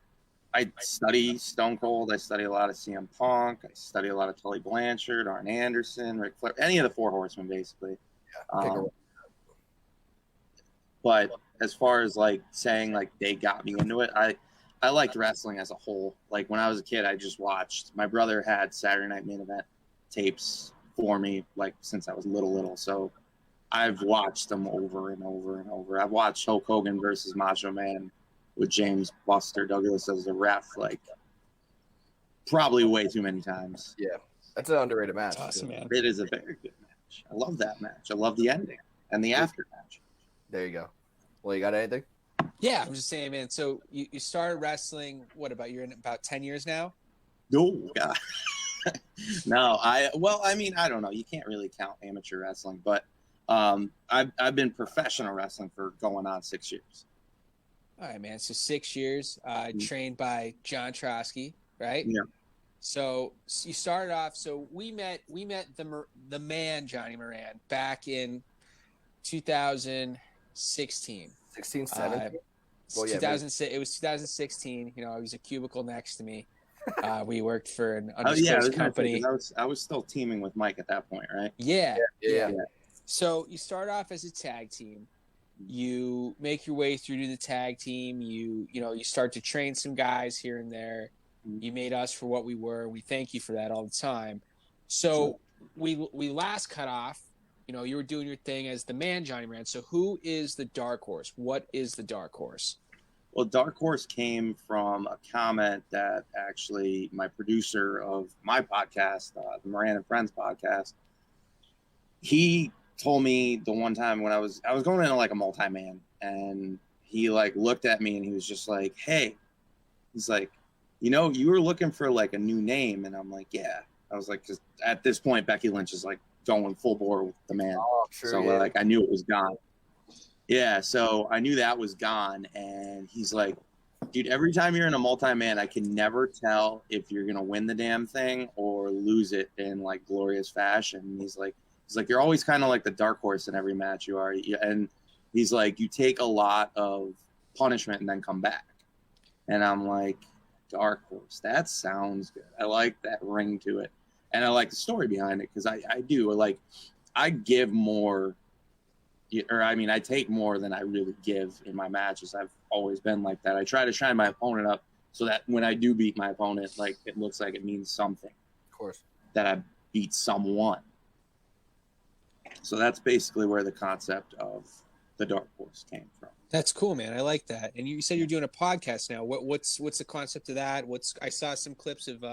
Speaker 4: I study Stone Cold. I study a lot of CM Punk. I study a lot of Tully Blanchard, Arn Anderson, Ric Flair, any of the Four Horsemen, basically.
Speaker 1: Yeah,
Speaker 4: But as far as like saying like they got me into it, I liked wrestling as a whole. Like when I was a kid, I just watched. My brother had Saturday Night Main Event tapes for me, like since I was little. So I've watched them over and over and over. I've watched Hulk Hogan versus Macho Man with James Buster Douglas as a ref, like probably way too many times.
Speaker 1: Yeah, that's an underrated match.
Speaker 2: That's awesome, man.
Speaker 4: It is a very good match. I love that match. I love the ending and the after match.
Speaker 1: There you go. Well, you got anything?
Speaker 2: Yeah, I'm just saying, man. So you started wrestling. What about you're in about 10 years now?
Speaker 4: No, God. No, I mean, I don't know. You can't really count amateur wrestling, but I've been professional wrestling for going on 6 years.
Speaker 2: All right, man. So 6 years, trained by John Trosky, right?
Speaker 4: Yeah.
Speaker 2: So you started off. So we met the man Johnny Moran back in 2016.
Speaker 1: 16, 17? Well, yeah,
Speaker 2: 2006. It was 2016. You know, I was a cubicle next to me. We worked for an
Speaker 4: Oh yeah, I
Speaker 2: undisclosed
Speaker 4: was gonna
Speaker 2: company.
Speaker 4: say, 'cause I was still teaming with Mike at that point, right?
Speaker 2: Yeah.
Speaker 1: Yeah.
Speaker 2: So you start off as a tag team. You make your way through to the tag team. You start to train some guys here and there. You made us for what we were. We thank you for that all the time. So we last cut off. You know, you were doing your thing as the man, Johnny Moran. So who is the dark horse? What is the dark horse?
Speaker 4: Well, Dark Horse came from a comment that actually my producer of my podcast, the Moran and Friends podcast, he told me the one time when I was going into like a multi-man, and he like looked at me and he was just like, "Hey," he's like, "You were looking for like a new name," and I'm like, "Yeah." I was like, because at this point Becky Lynch is like going full bore with the man,
Speaker 1: Oh, sure.
Speaker 4: so
Speaker 1: yeah.
Speaker 4: like I knew it was gone. Yeah, so I knew that was gone, and he's like, "Dude, every time you're in a multi-man, I can never tell if you're gonna win the damn thing or lose it in like glorious fashion." And he's like, "You're always kind of like the dark horse in every match you are," and he's like, "You take a lot of punishment and then come back." And I'm like, "Dark horse, that sounds good. I like that ring to it, and I like the story behind it because I do like I give more." I take more than I really give in my matches. I've always been like that. I try to shine my opponent up so that when I do beat my opponent, like it looks like it means something.
Speaker 1: Of course.
Speaker 4: That I beat someone. So that's basically where the concept of the Dark Horse came from.
Speaker 2: That's cool, man. I like that. And you said you're doing a podcast now. What's the concept of that? I saw some clips of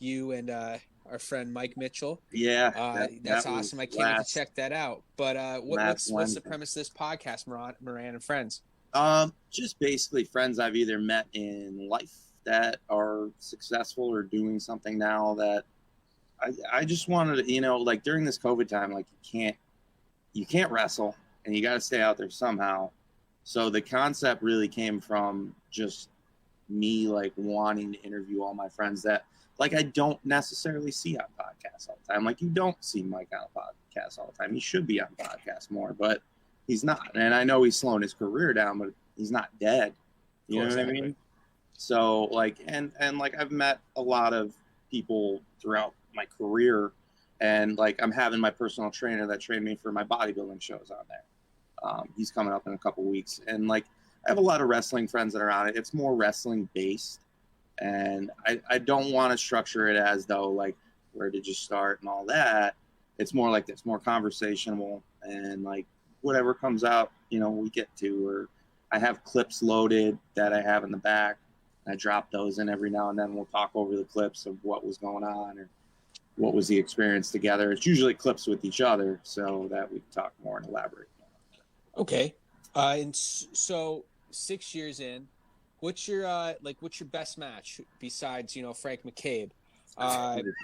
Speaker 2: you and our friend Mike Mitchell.
Speaker 4: Yeah,
Speaker 2: that's awesome. I can't wait to check that out. But what's the premise of this podcast, Moran and Friends?
Speaker 4: Just basically friends I've either met in life that are successful or doing something now that I just wanted to, like during this COVID time, like you can't wrestle and you got to stay out there somehow. So the concept really came from just me like wanting to interview all my friends that like I don't necessarily see on podcasts all the time. Like you don't see Mike on a podcast all the time. He should be on podcasts more, but he's not. And I know he's slowing his career down, but he's not dead. You know what I mean? So like, and like I've met a lot of people throughout my career, and like I'm having my personal trainer that trained me for my bodybuilding shows on there. He's coming up in a couple weeks, and like I have a lot of wrestling friends that are on it. It's more wrestling based, and I don't want to structure it as though like where did you start and all that. It's more like it's more conversational, and like whatever comes out, you know, we get to. Or I have clips loaded that I have in the back. I drop those in every now and then. We'll talk over the clips of what was going on or what was the experience together. It's usually clips with each other so that we can talk more and elaborate.
Speaker 2: Okay. And so 6 years in, what's your best match besides, Frank McCabe?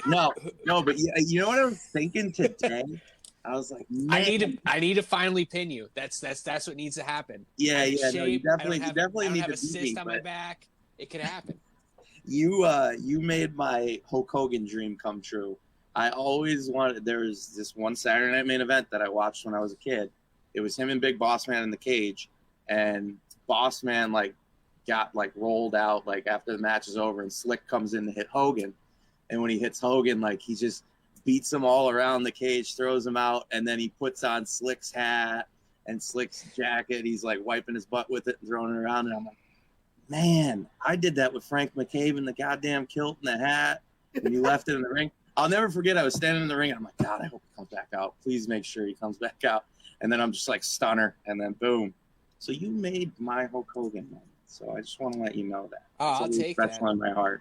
Speaker 4: No, but you know what I was thinking today? I was like, man.
Speaker 2: I need to finally pin you. That's what needs to happen.
Speaker 4: Yeah.
Speaker 2: You
Speaker 4: definitely
Speaker 2: I
Speaker 4: need
Speaker 2: don't have
Speaker 4: to
Speaker 2: a cyst on my back. It could happen.
Speaker 4: You made my Hulk Hogan dream come true. I always wanted. There was this one Saturday Night Main Event that I watched when I was a kid. It was him and Big Boss Man in the cage, and Boss Man like got like rolled out like after the match is over, and Slick comes in to hit Hogan, and when he hits Hogan, like he just beats them all around the cage, throws them out, and then he puts on Slick's hat and Slick's jacket. He's like wiping his butt with it and throwing it around, and I'm like, man, I did that with Frank McCabe in the goddamn kilt and the hat when you left it in the ring. I'll never forget. I was standing in the ring, and I'm like, God, I hope he comes back out. Please make sure he comes back out. And then I'm just like stunner, and then boom. So you made my Hulk Hogan moment. So I just want to let you know that.
Speaker 2: Oh, I'll take that.
Speaker 4: That's on my heart.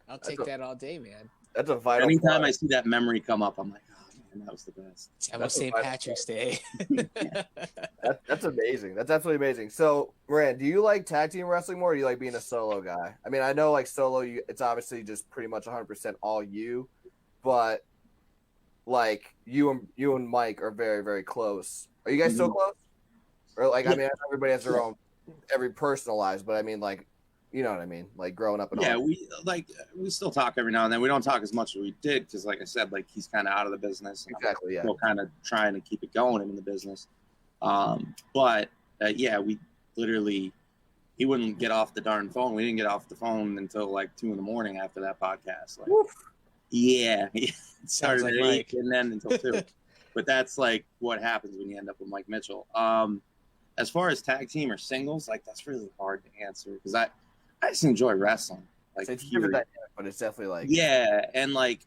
Speaker 2: I'll take that all day, man.
Speaker 1: That's a vital.
Speaker 4: Anytime I see that memory come up, I'm like, oh man, that was the best.
Speaker 2: It's almost St. Patrick's Day.
Speaker 1: That's amazing. That's absolutely amazing. So, Moran, do you like tag team wrestling more, or do you like being a solo guy? I mean, I know like solo, it's obviously just pretty much 100% all you, but like you and Mike are very, very close. Are you guys still close? Or like, I mean, everybody has their own, every personal lives, but I mean, like, you know what I mean? Like growing up.
Speaker 4: We still talk every now and then. We don't talk as much as we did because, like I said, like he's kind of out of the business. And
Speaker 1: exactly. Yeah.
Speaker 4: Still kind of trying to keep it going in the business. But we literally, he wouldn't get off the darn phone. We didn't get off the phone until like 2 a.m. after that podcast. Like, yeah, it started
Speaker 2: like
Speaker 4: at 8
Speaker 2: Mike.
Speaker 4: and then until 2. But that's like what happens when you end up with Mike Mitchell. As far as tag team or singles, like that's really hard to answer because I just enjoy wrestling. Like
Speaker 1: it's different dynamic, but it's definitely like
Speaker 4: and like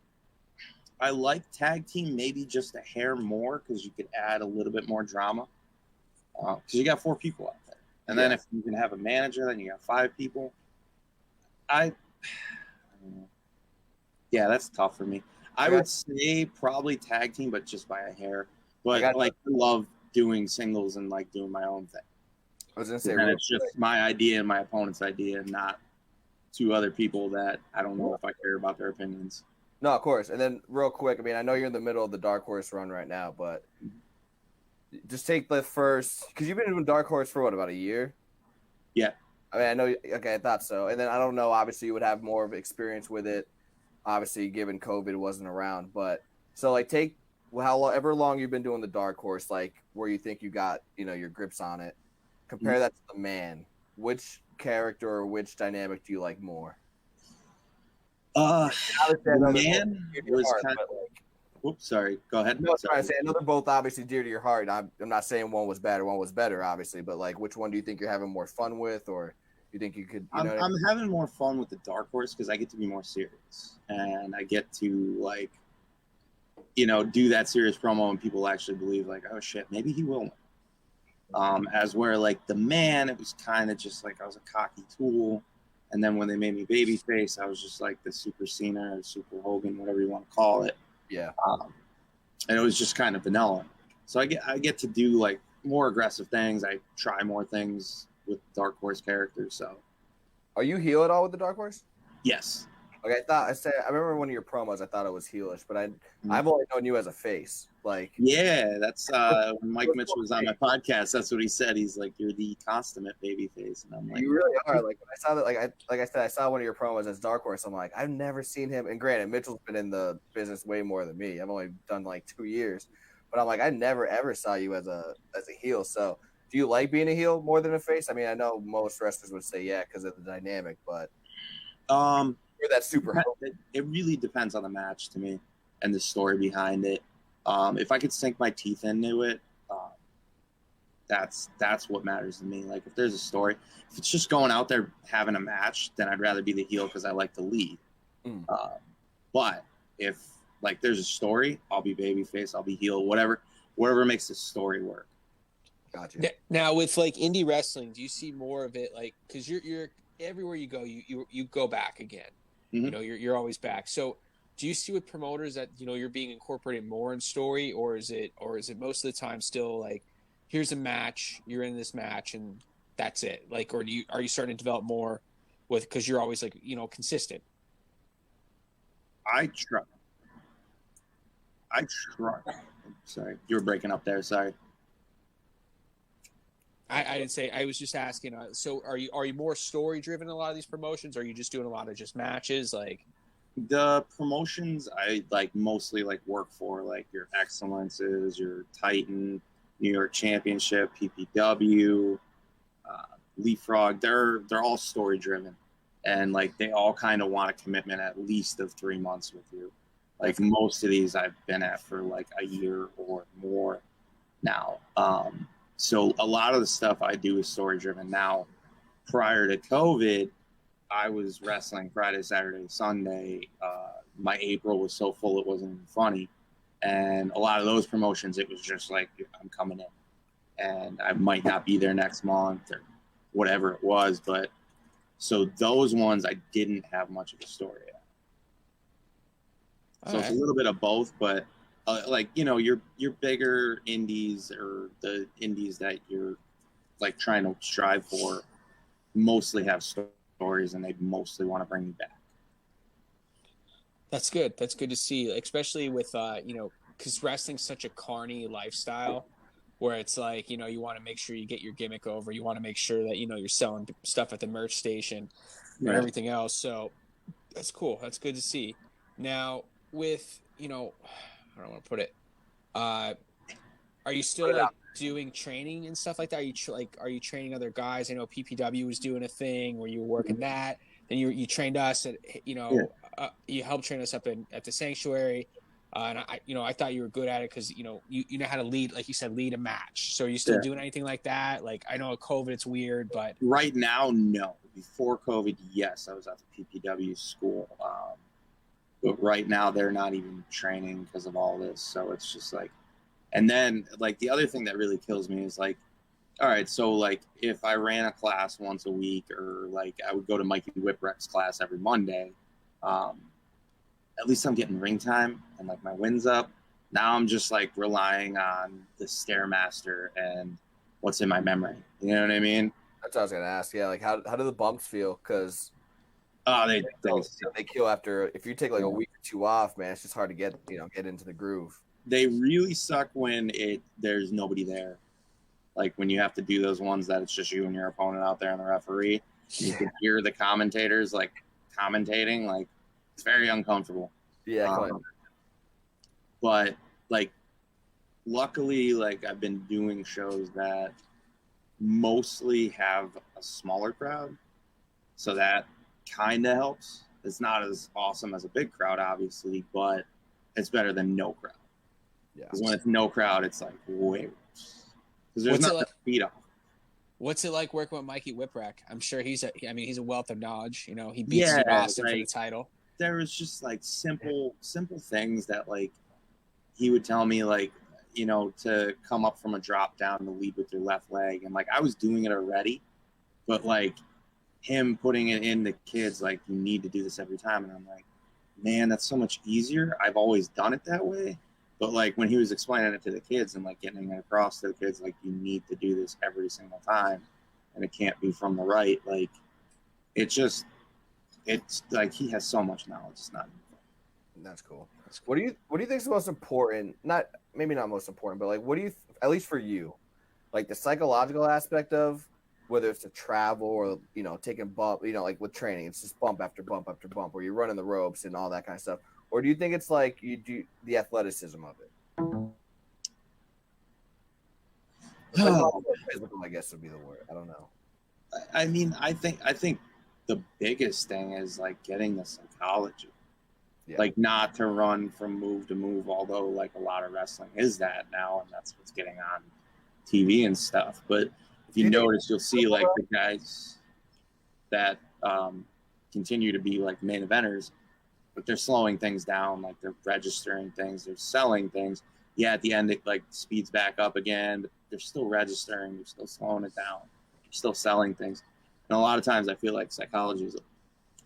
Speaker 4: I like tag team maybe just a hair more because you could add a little bit more drama because you got 4 people out there, and then if you can have a manager, then you got 5 people. I don't know. Yeah, that's tough for me. I would say probably tag team, but just by a hair. But I love doing singles and like doing my own thing.
Speaker 1: I was gonna say,
Speaker 4: and it's just my idea and my opponent's idea, and not 2 other people that I don't know if I care about their opinions.
Speaker 1: No, of course. And then real quick, I mean, I know you're in the middle of the Dark Horse run right now, but just take the first, because you've been doing Dark Horse for what, about a year?
Speaker 4: Yeah.
Speaker 1: I mean, I know. Okay, I thought so. And then I don't know. Obviously, you would have more of experience with it. Obviously, given COVID wasn't around, but so like take however long you've been doing the Dark Horse, like where you think you got your grips on it. Compare that to the man. Which character or which dynamic do you like more?
Speaker 4: Man was kind of. Oops, sorry. Go ahead.
Speaker 1: No, sorry. I know they're both obviously dear to your heart. I'm not saying one was bad or one was better, obviously, but like, which one do you think you're having more fun with, or you think you could?
Speaker 4: I'm having more fun with the Dark Horse because I get to be more serious, and I get to like, do that serious promo, and people actually believe like, oh shit, maybe he will win. As where like the man, it was kind of just like I was a cocky tool, and then when they made me babyface, I was just like the Super Cena or Super Hogan, whatever you want to call it.
Speaker 1: Yeah.
Speaker 4: And it was just kind of vanilla. So I get to do like more aggressive things. I try more things with Dark Horse characters. So,
Speaker 1: are you heel at all with the Dark Horse?
Speaker 4: Yes.
Speaker 1: Like I remember one of your promos. I thought it was heelish, but I've only known you as a face. Like,
Speaker 4: Yeah, that's when Mike Mitchell was on my podcast. That's what he said. He's like, "You're the consummate baby face," and I'm like,
Speaker 1: you really are. Like when I saw that, like I said, I saw one of your promos as Dark Horse. I'm like, I've never seen him. And granted, Mitchell's been in the business way more than me. I've only done like 2 years, but I'm like, I never ever saw you as a heel. So, do you like being a heel more than a face? I mean, I know most wrestlers would say yeah because of the dynamic, but you're that super.
Speaker 4: It really depends on the match to me and the story behind it. If I could sink my teeth into it, that's what matters to me. Like if there's a story, if it's just going out there having a match, then I'd rather be the heel because I like to lead. But if like there's a story, I'll be babyface, I'll be heel, whatever makes the story work.
Speaker 1: Gotcha.
Speaker 2: Now with like indie wrestling, do you see more of it? Like because you're everywhere you go, you go back again.
Speaker 4: Mm-hmm.
Speaker 2: You know, you're always back. So do you see with promoters that you're being incorporated more in story, or is it most of the time still like, here's a match, you're in this match, and that's it? Like, or are you starting to develop more with because you're always like consistent?
Speaker 4: I try. Sorry, you were breaking up there. Sorry.
Speaker 2: I didn't say. I was just asking. So are you more story driven in a lot of these promotions, or are you just doing a lot of just matches? Like
Speaker 4: the promotions I like mostly like work for, like your Excellences, your Titan, New York Championship, PPW, Leapfrog. They're all story driven, and like they all kind of want a commitment at least of 3 months with you. Like most of these I've been at for like a year or more now. So a lot of the stuff I do is story driven. Now, prior to COVID, I was wrestling Friday, Saturday, Sunday. My April was so full it wasn't even funny. And a lot of those promotions, it was just like, I'm coming in. And I might not be there next month or whatever it was. But so those ones, I didn't have much of a story at. So it's a little bit of both, but like, your bigger indies or the indies that you're like trying to strive for mostly have stories and they mostly want to bring you back.
Speaker 2: That's good. That's good to see, especially with because wrestling's such a carny lifestyle where it's like, you want to make sure you get your gimmick over. You want to make sure that, you're selling stuff at the merch station and everything else. So that's cool. That's good to see. Now with, I don't want to put it, are you still like doing training and stuff like that? Are you training other guys? I know PPW was doing a thing where you were working that. Then you trained us at, you helped train us up at the sanctuary. And I thought you were good at it because, you know how to lead, like you said, lead a match. So are you still doing anything like that? Like, I know at COVID it's weird, but
Speaker 4: right now, no. Before COVID, yes, I was at the PPW school. But right now they're not even training because of all this. So it's just like, and then like the other thing that really kills me is like, all right, so like if I ran a class once a week or like I would go to Mikey Whipwreck's class every Monday, at least I'm getting ring time and like my win's up. Now I'm just like relying on the Stairmaster and what's in my memory. You know what I mean?
Speaker 1: That's what I was gonna ask. Yeah, like how do the bumps feel? Because
Speaker 4: they
Speaker 1: kill after if you take like a week or two off, man. It's just hard to get into the groove.
Speaker 4: They really suck when there's nobody there. Like when you have to do those ones that it's just you and your opponent out there and the referee. You can hear the commentators like commentating. Like it's very uncomfortable.
Speaker 1: Yeah.
Speaker 4: But like, luckily, like I've been doing shows that mostly have a smaller crowd, so that kind of helps. It's not as awesome as a big crowd, obviously, but it's better than no crowd.
Speaker 1: Yeah.
Speaker 4: Because when it's no crowd, it's like way worse. Because there's nothing to beat off.
Speaker 2: What's it like working with Mikey Whipwreck? I'm sure he's a wealth of knowledge. He beats Steve Austin for the title.
Speaker 4: There was just like simple things that like he would tell me, like, to come up from a drop down to lead with your left leg. And like I was doing it already, but like him putting it in the kids, like, you need to do this every time. And I'm like, man, that's so much easier. I've always done it that way. But like when he was explaining it to the kids and like getting it across to the kids, like, you need to do this every single time and it can't be from the right. Like it it's like he has so much knowledge. It's not.
Speaker 1: That's cool. What do you think is the most important? Not most important, but like, what do you at least for you, like the psychological aspect of whether it's to travel or taking bump, like with training, it's just bump after bump after bump, where you're running the ropes and all that kind of stuff, or do you think it's like you do the athleticism of it? Physical, I guess would be the word. I don't know.
Speaker 4: I mean, I think the biggest thing is like getting the psychology. Yeah. Like not to run from move to move, although like a lot of wrestling is that now, and that's what's getting on TV and stuff. But if you notice, you'll see like the guys that continue to be like main eventers, but they're slowing things down, like they're registering things, they're selling things. Yeah, at the end it like speeds back up again, but they're still registering, they're still slowing it down, they're still selling things. And a lot of times I feel like psychology is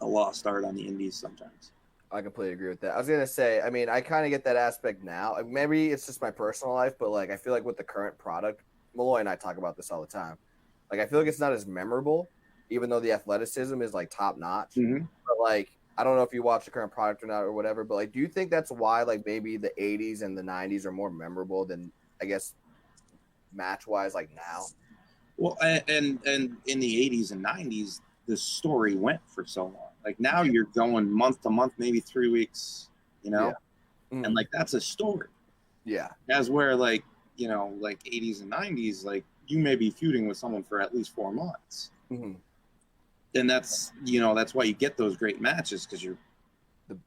Speaker 4: a lost art on the indies sometimes.
Speaker 1: I completely agree with that. I was gonna say, I mean, I kind of get that aspect now. Maybe it's just my personal life, but like I feel like with the current product, Malloy and I talk about this all the time. Like I feel like it's not as memorable, even though the athleticism is like top notch. Mm-hmm. But like I don't know if you watch the current product or not or whatever. But like, do you think that's why like maybe the '80s and the '90s are more memorable than I guess match wise like now?
Speaker 4: Well, and in the '80s and '90s, the story went for so long. Like now you're going month to month, maybe 3 weeks, Yeah. Mm-hmm. And like that's a story.
Speaker 1: Yeah.
Speaker 4: As where like, like 80s and 90s, like you may be feuding with someone for at least 4 months. Mm-hmm. And that's, that's why you get those great matches because you're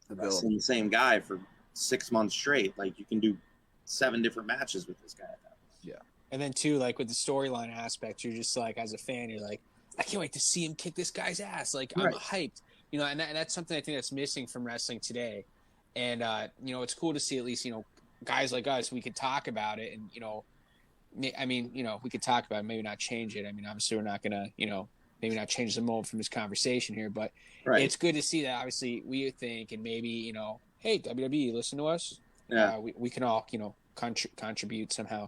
Speaker 4: wrestling the same guy for 6 months straight. Like you can do 7 different matches with this guy.
Speaker 1: Yeah.
Speaker 2: And then too, like with the storyline aspect, you're just like, as a fan, you're like, I can't wait to see him kick this guy's ass. Like I'm hyped. And that's something I think that's missing from wrestling today. And, it's cool to see at least, guys like us, we could talk about it and, we could talk about it, maybe not change it. I mean, obviously we're not going to, maybe not change the mold from this conversation here, but it's good to see that obviously we think, and maybe, hey, WWE, listen to us.
Speaker 4: Yeah.
Speaker 2: We can all, contribute somehow,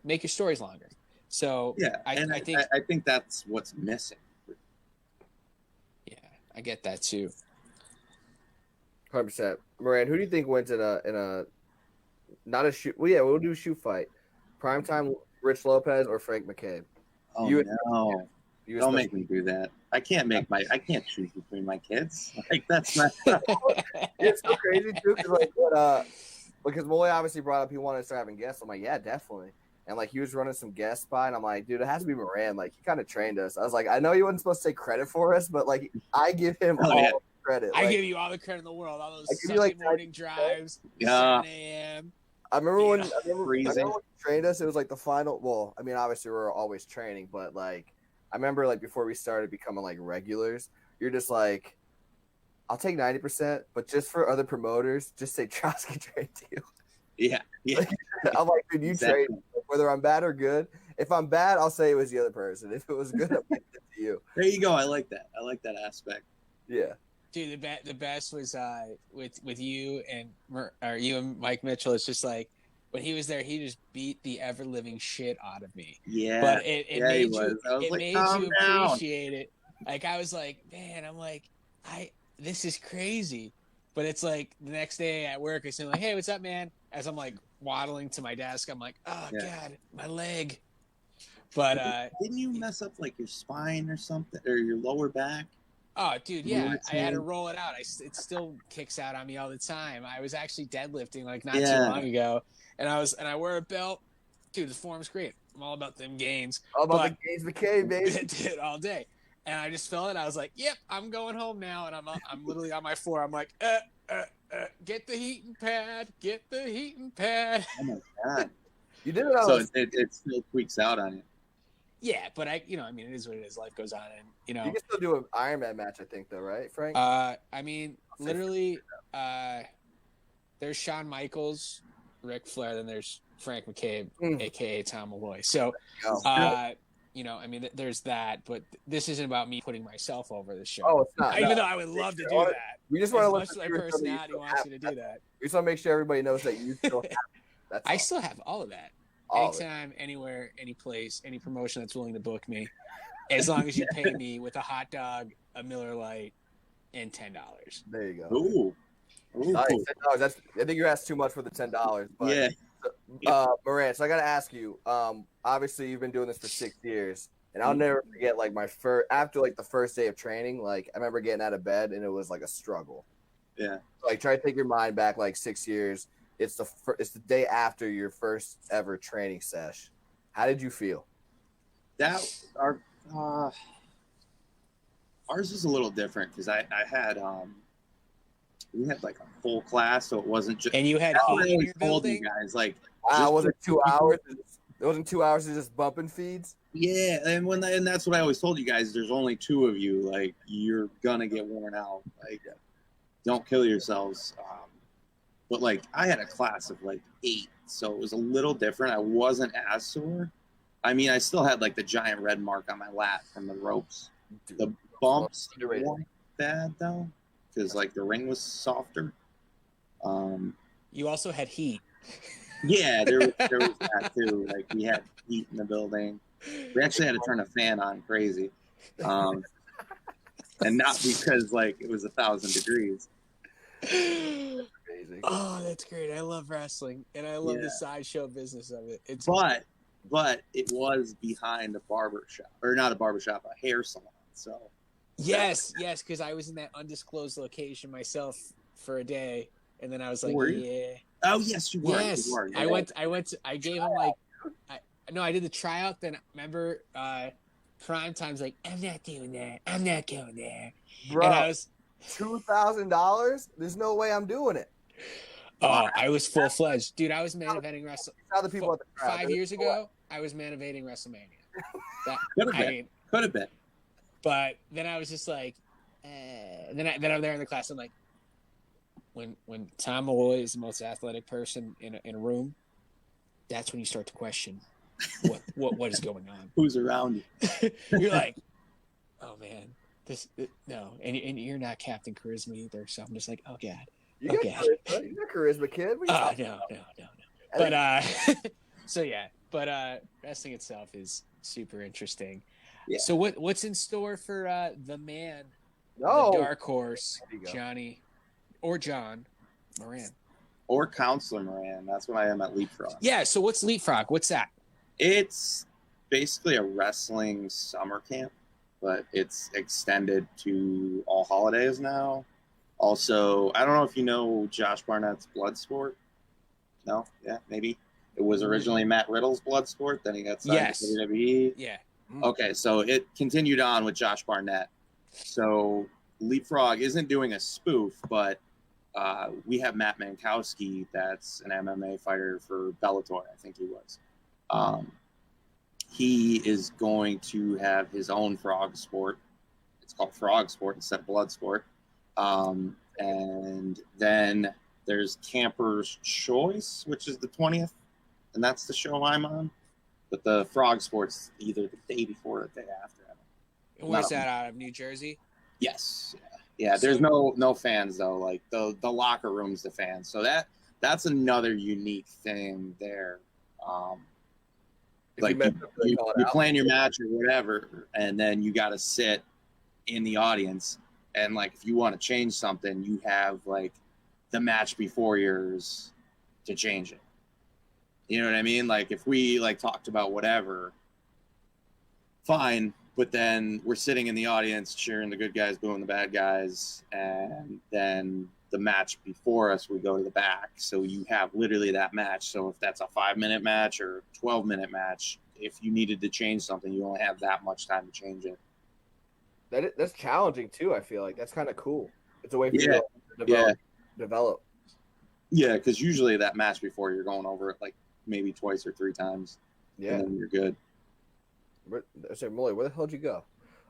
Speaker 2: make your stories longer. So
Speaker 4: yeah, I think that's what's missing.
Speaker 2: I get that too.
Speaker 1: 100%. Moran, who do you think wins in a not a shoot? Well, yeah, we'll do a shoot fight. Primetime Rich Lopez or Frank McCabe?
Speaker 4: Oh no! Don't make me do that. I can't choose between my kids. Like that's not.
Speaker 1: It's so crazy too, because Molly obviously brought up he wanted to start having guests. I'm like, yeah, definitely. And like he was running some guests by, and I'm like, dude, it has to be Moran. Like he kind of trained us. I was like, I know you wasn't supposed to take credit for us, but like I give him all the credit.
Speaker 2: I give you all the credit in the world. All those Sunday morning drives, 7 a.m.
Speaker 1: I remember when he trained us. It was like the final. Well, I mean, obviously we were always training, but like I remember like before we started becoming like regulars, you're just like, I'll take 90%, but just for other promoters, just say Trotsky trained you.
Speaker 4: Yeah.
Speaker 1: I'm like, dude, you trained me. Whether I'm bad or good. If I'm bad, I'll say it was the other person. If it was good, I'll give it to you.
Speaker 4: There you go. I like that. I like that aspect.
Speaker 1: Yeah.
Speaker 2: Dude, the best was with you and Mike Mitchell. It's just like when he was there, he just beat the ever living shit out of me.
Speaker 4: Yeah.
Speaker 2: But it made you
Speaker 4: down.
Speaker 2: appreciate it. Like I was like, man, I'm like, this is crazy. But it's like the next day at work, I say like, hey, what's up, man? As I'm like waddling to my desk, I'm like, oh God, my leg. But
Speaker 4: didn't you mess up like your spine or something, or your lower back?
Speaker 2: Oh, dude, yeah. I had to roll it out. It still kicks out on me all the time. I was actually deadlifting like not too long ago, and I wear a belt. Dude, the form's great. I'm all about them gains.
Speaker 1: All about the gains, McCabe, baby.
Speaker 2: Dude, all day. And I just felt it. I was like, "Yep, I'm going home now." And I'm literally on my floor. I'm like, get the heating pad. Get the heating pad.
Speaker 4: Oh my God!
Speaker 1: You did it.
Speaker 4: So it still tweaks out on you.
Speaker 2: Yeah, but I mean, it is what it is. Life goes on, and
Speaker 1: you can still do an Iron Man match, I think, though, right, Frank?
Speaker 2: I mean, literally, there's Shawn Michaels, Ric Flair, then there's Frank McCabe, aka Tom Malloy. So, I mean, there's that, but this isn't about me putting myself over the show.
Speaker 1: Oh, it's not.
Speaker 2: Even though I would love to do that.
Speaker 1: We just want to
Speaker 2: look at my personality wants you to do that.
Speaker 1: We just want to make sure everybody knows that you still have it.
Speaker 2: I still have all of that. Anytime, anywhere, any place, any promotion that's willing to book me, as long as you pay me with a hot dog, a Miller Lite, and $10.
Speaker 1: There you go.
Speaker 4: Ooh.
Speaker 1: Nice. $10. That's. I think you asked too much for the $10. But
Speaker 4: Yeah.
Speaker 1: Moran, so I got to ask you. Obviously you've been doing this for 6 years, and I'll never forget like my first after like the first day of training. Like I remember getting out of bed and it was like a struggle.
Speaker 4: Yeah.
Speaker 1: So, like try to take your mind back like 6 years. It's the day after your first ever training sesh. How did you feel?
Speaker 4: Ours is a little different because I had we had like a full class, so it wasn't just.
Speaker 2: And you had
Speaker 4: That's what I
Speaker 2: heat in
Speaker 4: always
Speaker 2: your
Speaker 4: told you
Speaker 2: building?
Speaker 4: guys, like.
Speaker 1: Was it 2 hours? It wasn't 2 hours of just bumping feeds.
Speaker 4: Yeah, and that's what I always told you guys. There's only 2 of you. Like you're gonna get worn out. Like, don't kill yourselves. But like I had a class of like 8, so it was a little different. I wasn't as sore. I mean, I still had like the giant red mark on my lat from the ropes.
Speaker 1: Dude,
Speaker 4: The bumps
Speaker 1: underrated.
Speaker 4: weren't bad though, because like the ring was softer.
Speaker 2: You also had heat.
Speaker 4: Yeah, there was that too. Like we had heat in the building. We actually had to turn a fan on, crazy, and not because like it was 1,000 degrees.
Speaker 1: Amazing.
Speaker 2: Oh, that's great. I love wrestling, and I love the sideshow business of it. It's
Speaker 4: But it was behind a barber shop, or not a barber shop, a hair salon. So
Speaker 2: yes, because I was in that undisclosed location myself for a day, and then I was like,
Speaker 4: Were you?
Speaker 2: yeah.
Speaker 4: Oh yes, you were.
Speaker 2: Yes,
Speaker 4: You were.
Speaker 2: I went. I gave him like, I did the tryout. Then remember, prime time's like, I'm not doing that. I'm not going there.
Speaker 1: Bro,
Speaker 2: And I was
Speaker 1: $2,000. There's no way I'm doing it.
Speaker 2: I was full fledged, dude. I was main eventing
Speaker 1: How the people at the crowd.
Speaker 2: 5 years ago. I was main eventing WrestleMania.
Speaker 4: Could have been.
Speaker 2: But then I was just like, then I'm there in the class. I'm like, when Tom Malloy is the most athletic person in a room, that's when you start to question what is going on.
Speaker 4: Who's around you?
Speaker 2: You're like, oh man, no, and you're not Captain Charisma either. So I'm just like, oh god,
Speaker 1: You got charisma. You got charisma, kid. What are you talking about?
Speaker 2: But so yeah, but wrestling itself is super interesting.
Speaker 4: Yeah.
Speaker 2: So what's in store for the man,
Speaker 1: No.
Speaker 2: the dark horse,
Speaker 1: There you go.
Speaker 2: Johnny, or John Moran?
Speaker 4: Or Counselor Moran. That's what I am at Leapfrog.
Speaker 2: Yeah. So what's Leapfrog? What's that?
Speaker 4: It's basically a wrestling summer camp, but it's extended to all holidays now. Also, I don't know if you know Josh Barnett's Bloodsport. No? Yeah, maybe. It was originally Matt Riddle's Bloodsport, then he got signed to WWE.
Speaker 2: Yeah.
Speaker 4: Okay, so it continued on with Josh Barnett. So Leapfrog isn't doing a spoof, but we have Matt Mankowski, that's an MMA fighter for Bellator, I think he was. He is going to have his own frog sport. It's called Frog Sport instead of Bloodsport. And then there's Camper's Choice, which is the 20th, and that's the show I'm on. But the Frog Sport's either the day before or the day after.
Speaker 2: And where's that out of? New Jersey?
Speaker 4: Yes. Yeah. There's no fans though. Like the locker room's the fans. So that's another unique thing there. Like you plan your match or whatever, and then you got to sit in the audience, and like if you want to change something, you have like the match before yours to change it. You know what I mean? Like if we like talked about whatever, fine, but then we're sitting in the audience cheering the good guys, booing the bad guys, and then the match before us, we go to the back. So you have literally that match. So if that's a 5-minute match or 12-minute match, if you needed to change something, you only have that much time to change it.
Speaker 1: That's challenging too. I feel like that's kind of cool. It's a way for you to develop.
Speaker 4: Yeah, because usually that match before you're going over it like maybe twice or 3 times.
Speaker 1: Yeah,
Speaker 4: and then you're good.
Speaker 1: So Molly, where the hell did you go?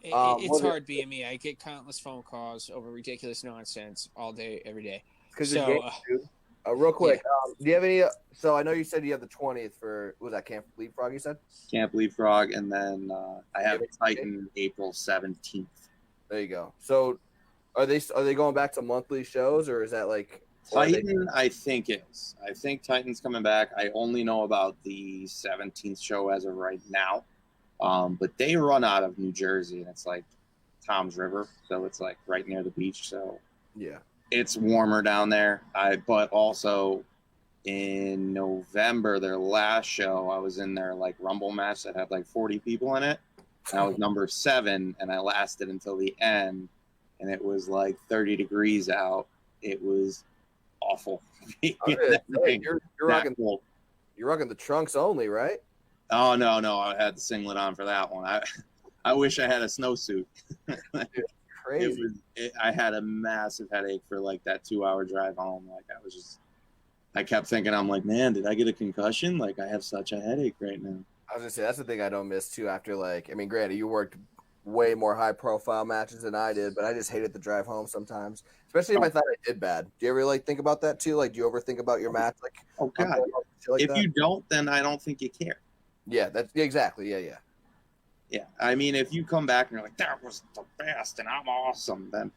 Speaker 2: It's hard being me. I get countless phone calls over ridiculous nonsense all day, every day.
Speaker 1: Because
Speaker 2: So,
Speaker 1: dude. Real quick, do you have any? So I know you said you have the 20th for was that Camp Leapfrog? You said
Speaker 4: Camp Leapfrog, and then I have Titan April 17th.
Speaker 1: there you go. So are they going back to monthly shows, or is that like
Speaker 4: Titan? I think is. I think Titan's coming back. I only know about the 17th show as of right now, but they run out of New Jersey, and it's like Tom's River, so it's like right near the beach. So
Speaker 1: Yeah.
Speaker 4: it's warmer down there. But also in November, their last show, I was in their like Rumble match that had like 40 people in it. And I was number 7, and I lasted until the end, and it was like 30 degrees out. It was awful.
Speaker 1: You're rocking the trunks only, right?
Speaker 4: Oh no, I had the singlet on for that one. I wish I had a snowsuit.
Speaker 1: Crazy.
Speaker 4: I had a massive headache for like that 2-hour drive home. Like I kept thinking, I'm like, man, did I get a concussion? Like I have such a headache right now.
Speaker 1: I was gonna say that's the thing I don't miss too. After like, I mean, granted, you worked way more high profile matches than I did, but I just hated the drive home sometimes, especially if I thought I did bad. Do you ever like think about that too? Like, do you ever think about your match? Like,
Speaker 4: oh god, if you don't, then I don't think you care.
Speaker 1: Yeah, that's exactly. Yeah.
Speaker 4: I mean, if you come back and you're like, that was the best and I'm awesome, then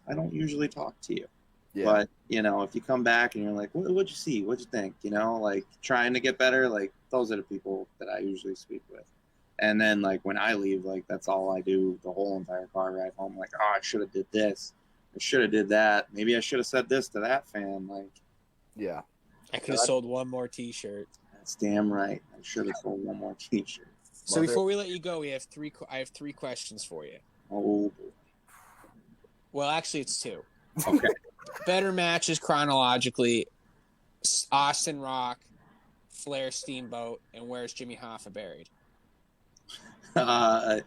Speaker 4: I don't usually talk to you. Yeah. But if you come back and you're like, what'd you see? What'd you think? Like trying to get better, like those are the people that I usually speak with. And then like when I leave, like that's all I do the whole entire car ride home. Like, oh, I should have did this. I should have did that. Maybe I should have said this to that fan. Like,
Speaker 1: yeah,
Speaker 2: I could have sold one more T-shirt.
Speaker 4: That's damn right. I should have sold one more T-shirt.
Speaker 2: So before we let you go, I have 3 questions for you.
Speaker 4: Oh.
Speaker 2: Well, actually, it's 2.
Speaker 4: Okay.
Speaker 2: Better matches chronologically: Austin Rock, Flair Steamboat, and where's Jimmy Hoffa buried?
Speaker 4: Man,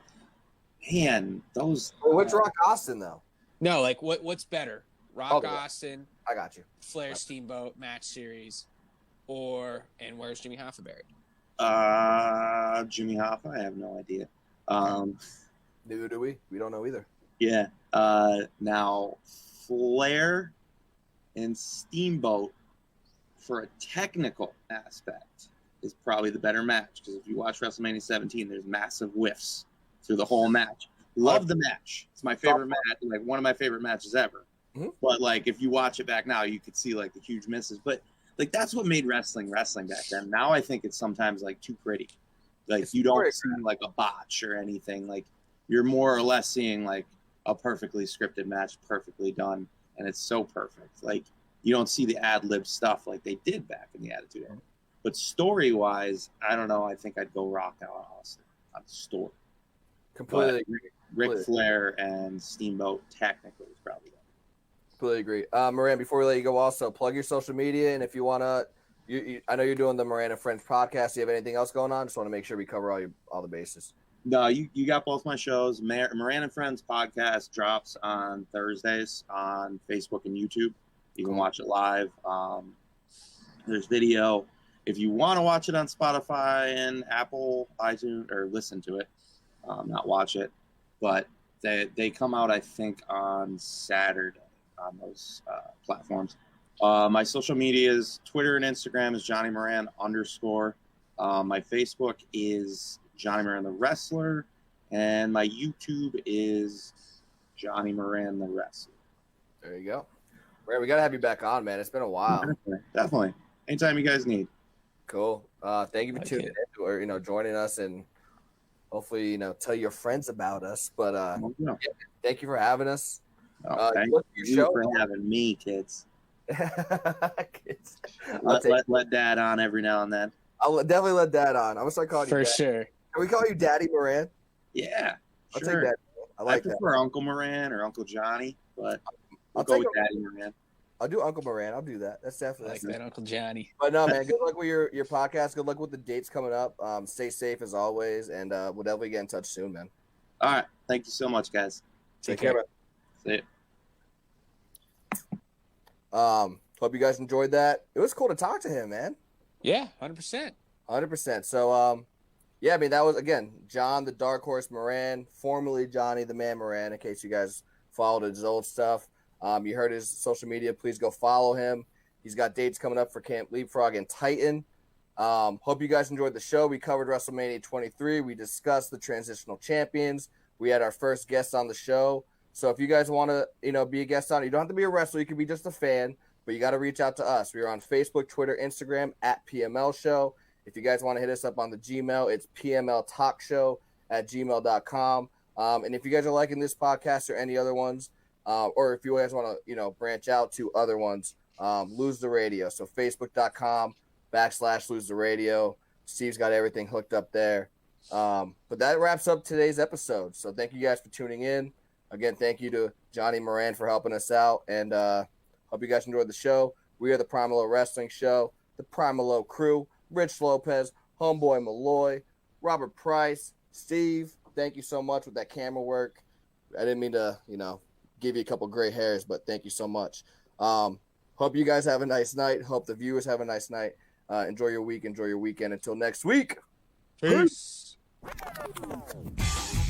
Speaker 4: those.
Speaker 1: What's Rock Austin though?
Speaker 2: No, like what's better? Rock Austin.
Speaker 1: I got you.
Speaker 2: Flair Steamboat match series, and where's Jimmy Hoffa buried?
Speaker 4: Jimmy Hoffa. I have no idea.
Speaker 1: Neither do we. We don't know either.
Speaker 4: Yeah. Now Flair and Steamboat, for a technical aspect, is probably the better match, because if you watch WrestleMania 17, there's massive whiffs through the whole match. Love the match. It's my favorite match, like one of my favorite matches ever. Mm-hmm. But like if you watch it back now, you could see like the huge misses. But like that's what made wrestling back then. Now I think it's sometimes like too pretty. Like you don't see like a botch or anything. Like you're more or less seeing like a perfectly scripted match, perfectly done, and it's so perfect. Like you don't see the ad-lib stuff like they did back in the Attitude Era. But story-wise, I don't know. I think I'd go Rock out Austin on the story.
Speaker 1: Completely agree.
Speaker 4: Ric Flair and Steamboat technically is probably better.
Speaker 1: Completely agree. Moran, before we let you go, also plug your social media, and if you want to, I know you're doing the Moran and Friends podcast. Do you have anything else going on? Just want to make sure we cover all the bases.
Speaker 4: No, you got both my shows. Moran and Friends podcast drops on Thursdays on Facebook and YouTube. You can watch it live. There's video. If you want to watch it on Spotify and Apple, iTunes, or listen to it, not watch it, but they come out, I think, on Saturday on those platforms. My social media is Twitter and Instagram is Johnny Moran _. My Facebook is Johnny Moran the Wrestler, and my YouTube is Johnny Moran the Wrestler.
Speaker 1: There you go. Moran, we got to have you back on, man. It's been a while.
Speaker 4: Definitely. Anytime you guys need.
Speaker 1: Cool. Thank you for tuning in or joining us, and hopefully tell your friends about us. But thank you for having us.
Speaker 4: Thank you for having me, kids.
Speaker 1: Kids.
Speaker 4: Let Dad on every now and then.
Speaker 1: I'll definitely let Dad on. I'm gonna start calling you
Speaker 2: for
Speaker 1: Dad.
Speaker 2: Sure.
Speaker 1: Can we call you Daddy Moran?
Speaker 4: Yeah,
Speaker 1: I'll take that. I
Speaker 4: prefer Uncle Moran or Uncle Johnny, but I'll go with Daddy Moran.
Speaker 1: I'll do Uncle Moran. I'll do that. That's definitely
Speaker 2: that Uncle Johnny.
Speaker 1: But no, man. Good luck with your podcast. Good luck with the dates coming up. Stay safe as always, and we'll definitely get in touch soon, man.
Speaker 4: All right. Thank you so much, guys.
Speaker 1: Take care, man.
Speaker 4: See
Speaker 1: ya. Hope you guys enjoyed that. It was cool to talk to him, man.
Speaker 2: Yeah, 100%.
Speaker 1: 100%. So, yeah, I mean, that was, again, John the Dark Horse Moran, formerly Johnny the Man Moran, in case you guys followed his old stuff. You heard his social media. Please go follow him. He's got dates coming up for Camp Leapfrog and Titan. Hope you guys enjoyed the show. We covered WrestleMania 23. We discussed the transitional champions. We had our first guest on the show. So if you guys want to, be a guest on it, you don't have to be a wrestler. You can be just a fan, but you got to reach out to us. We are on Facebook, Twitter, Instagram at PML Show. If you guys want to hit us up on the Gmail, it's PMLTalkShow@gmail.com. And if you guys are liking this podcast or any other ones, or if you guys want to, branch out to other ones, Lose the Radio. So Facebook.com/Lose the Radio. Steve's got everything hooked up there. But that wraps up today's episode. So thank you guys for tuning in. Again, thank you to Johnny Moran for helping us out. And hope you guys enjoyed the show. We are the PML Wrestling Show, the PML crew, Rich Lopez, Homeboy Malloy, Robert Price, Steve. Thank you so much with that camera work. I didn't mean to, give you a couple gray hairs, but thank you so much. Hope you guys have a nice night. Hope the viewers have a nice night. Enjoy your week. Enjoy your weekend. Until next week.
Speaker 2: Peace.
Speaker 1: Peace.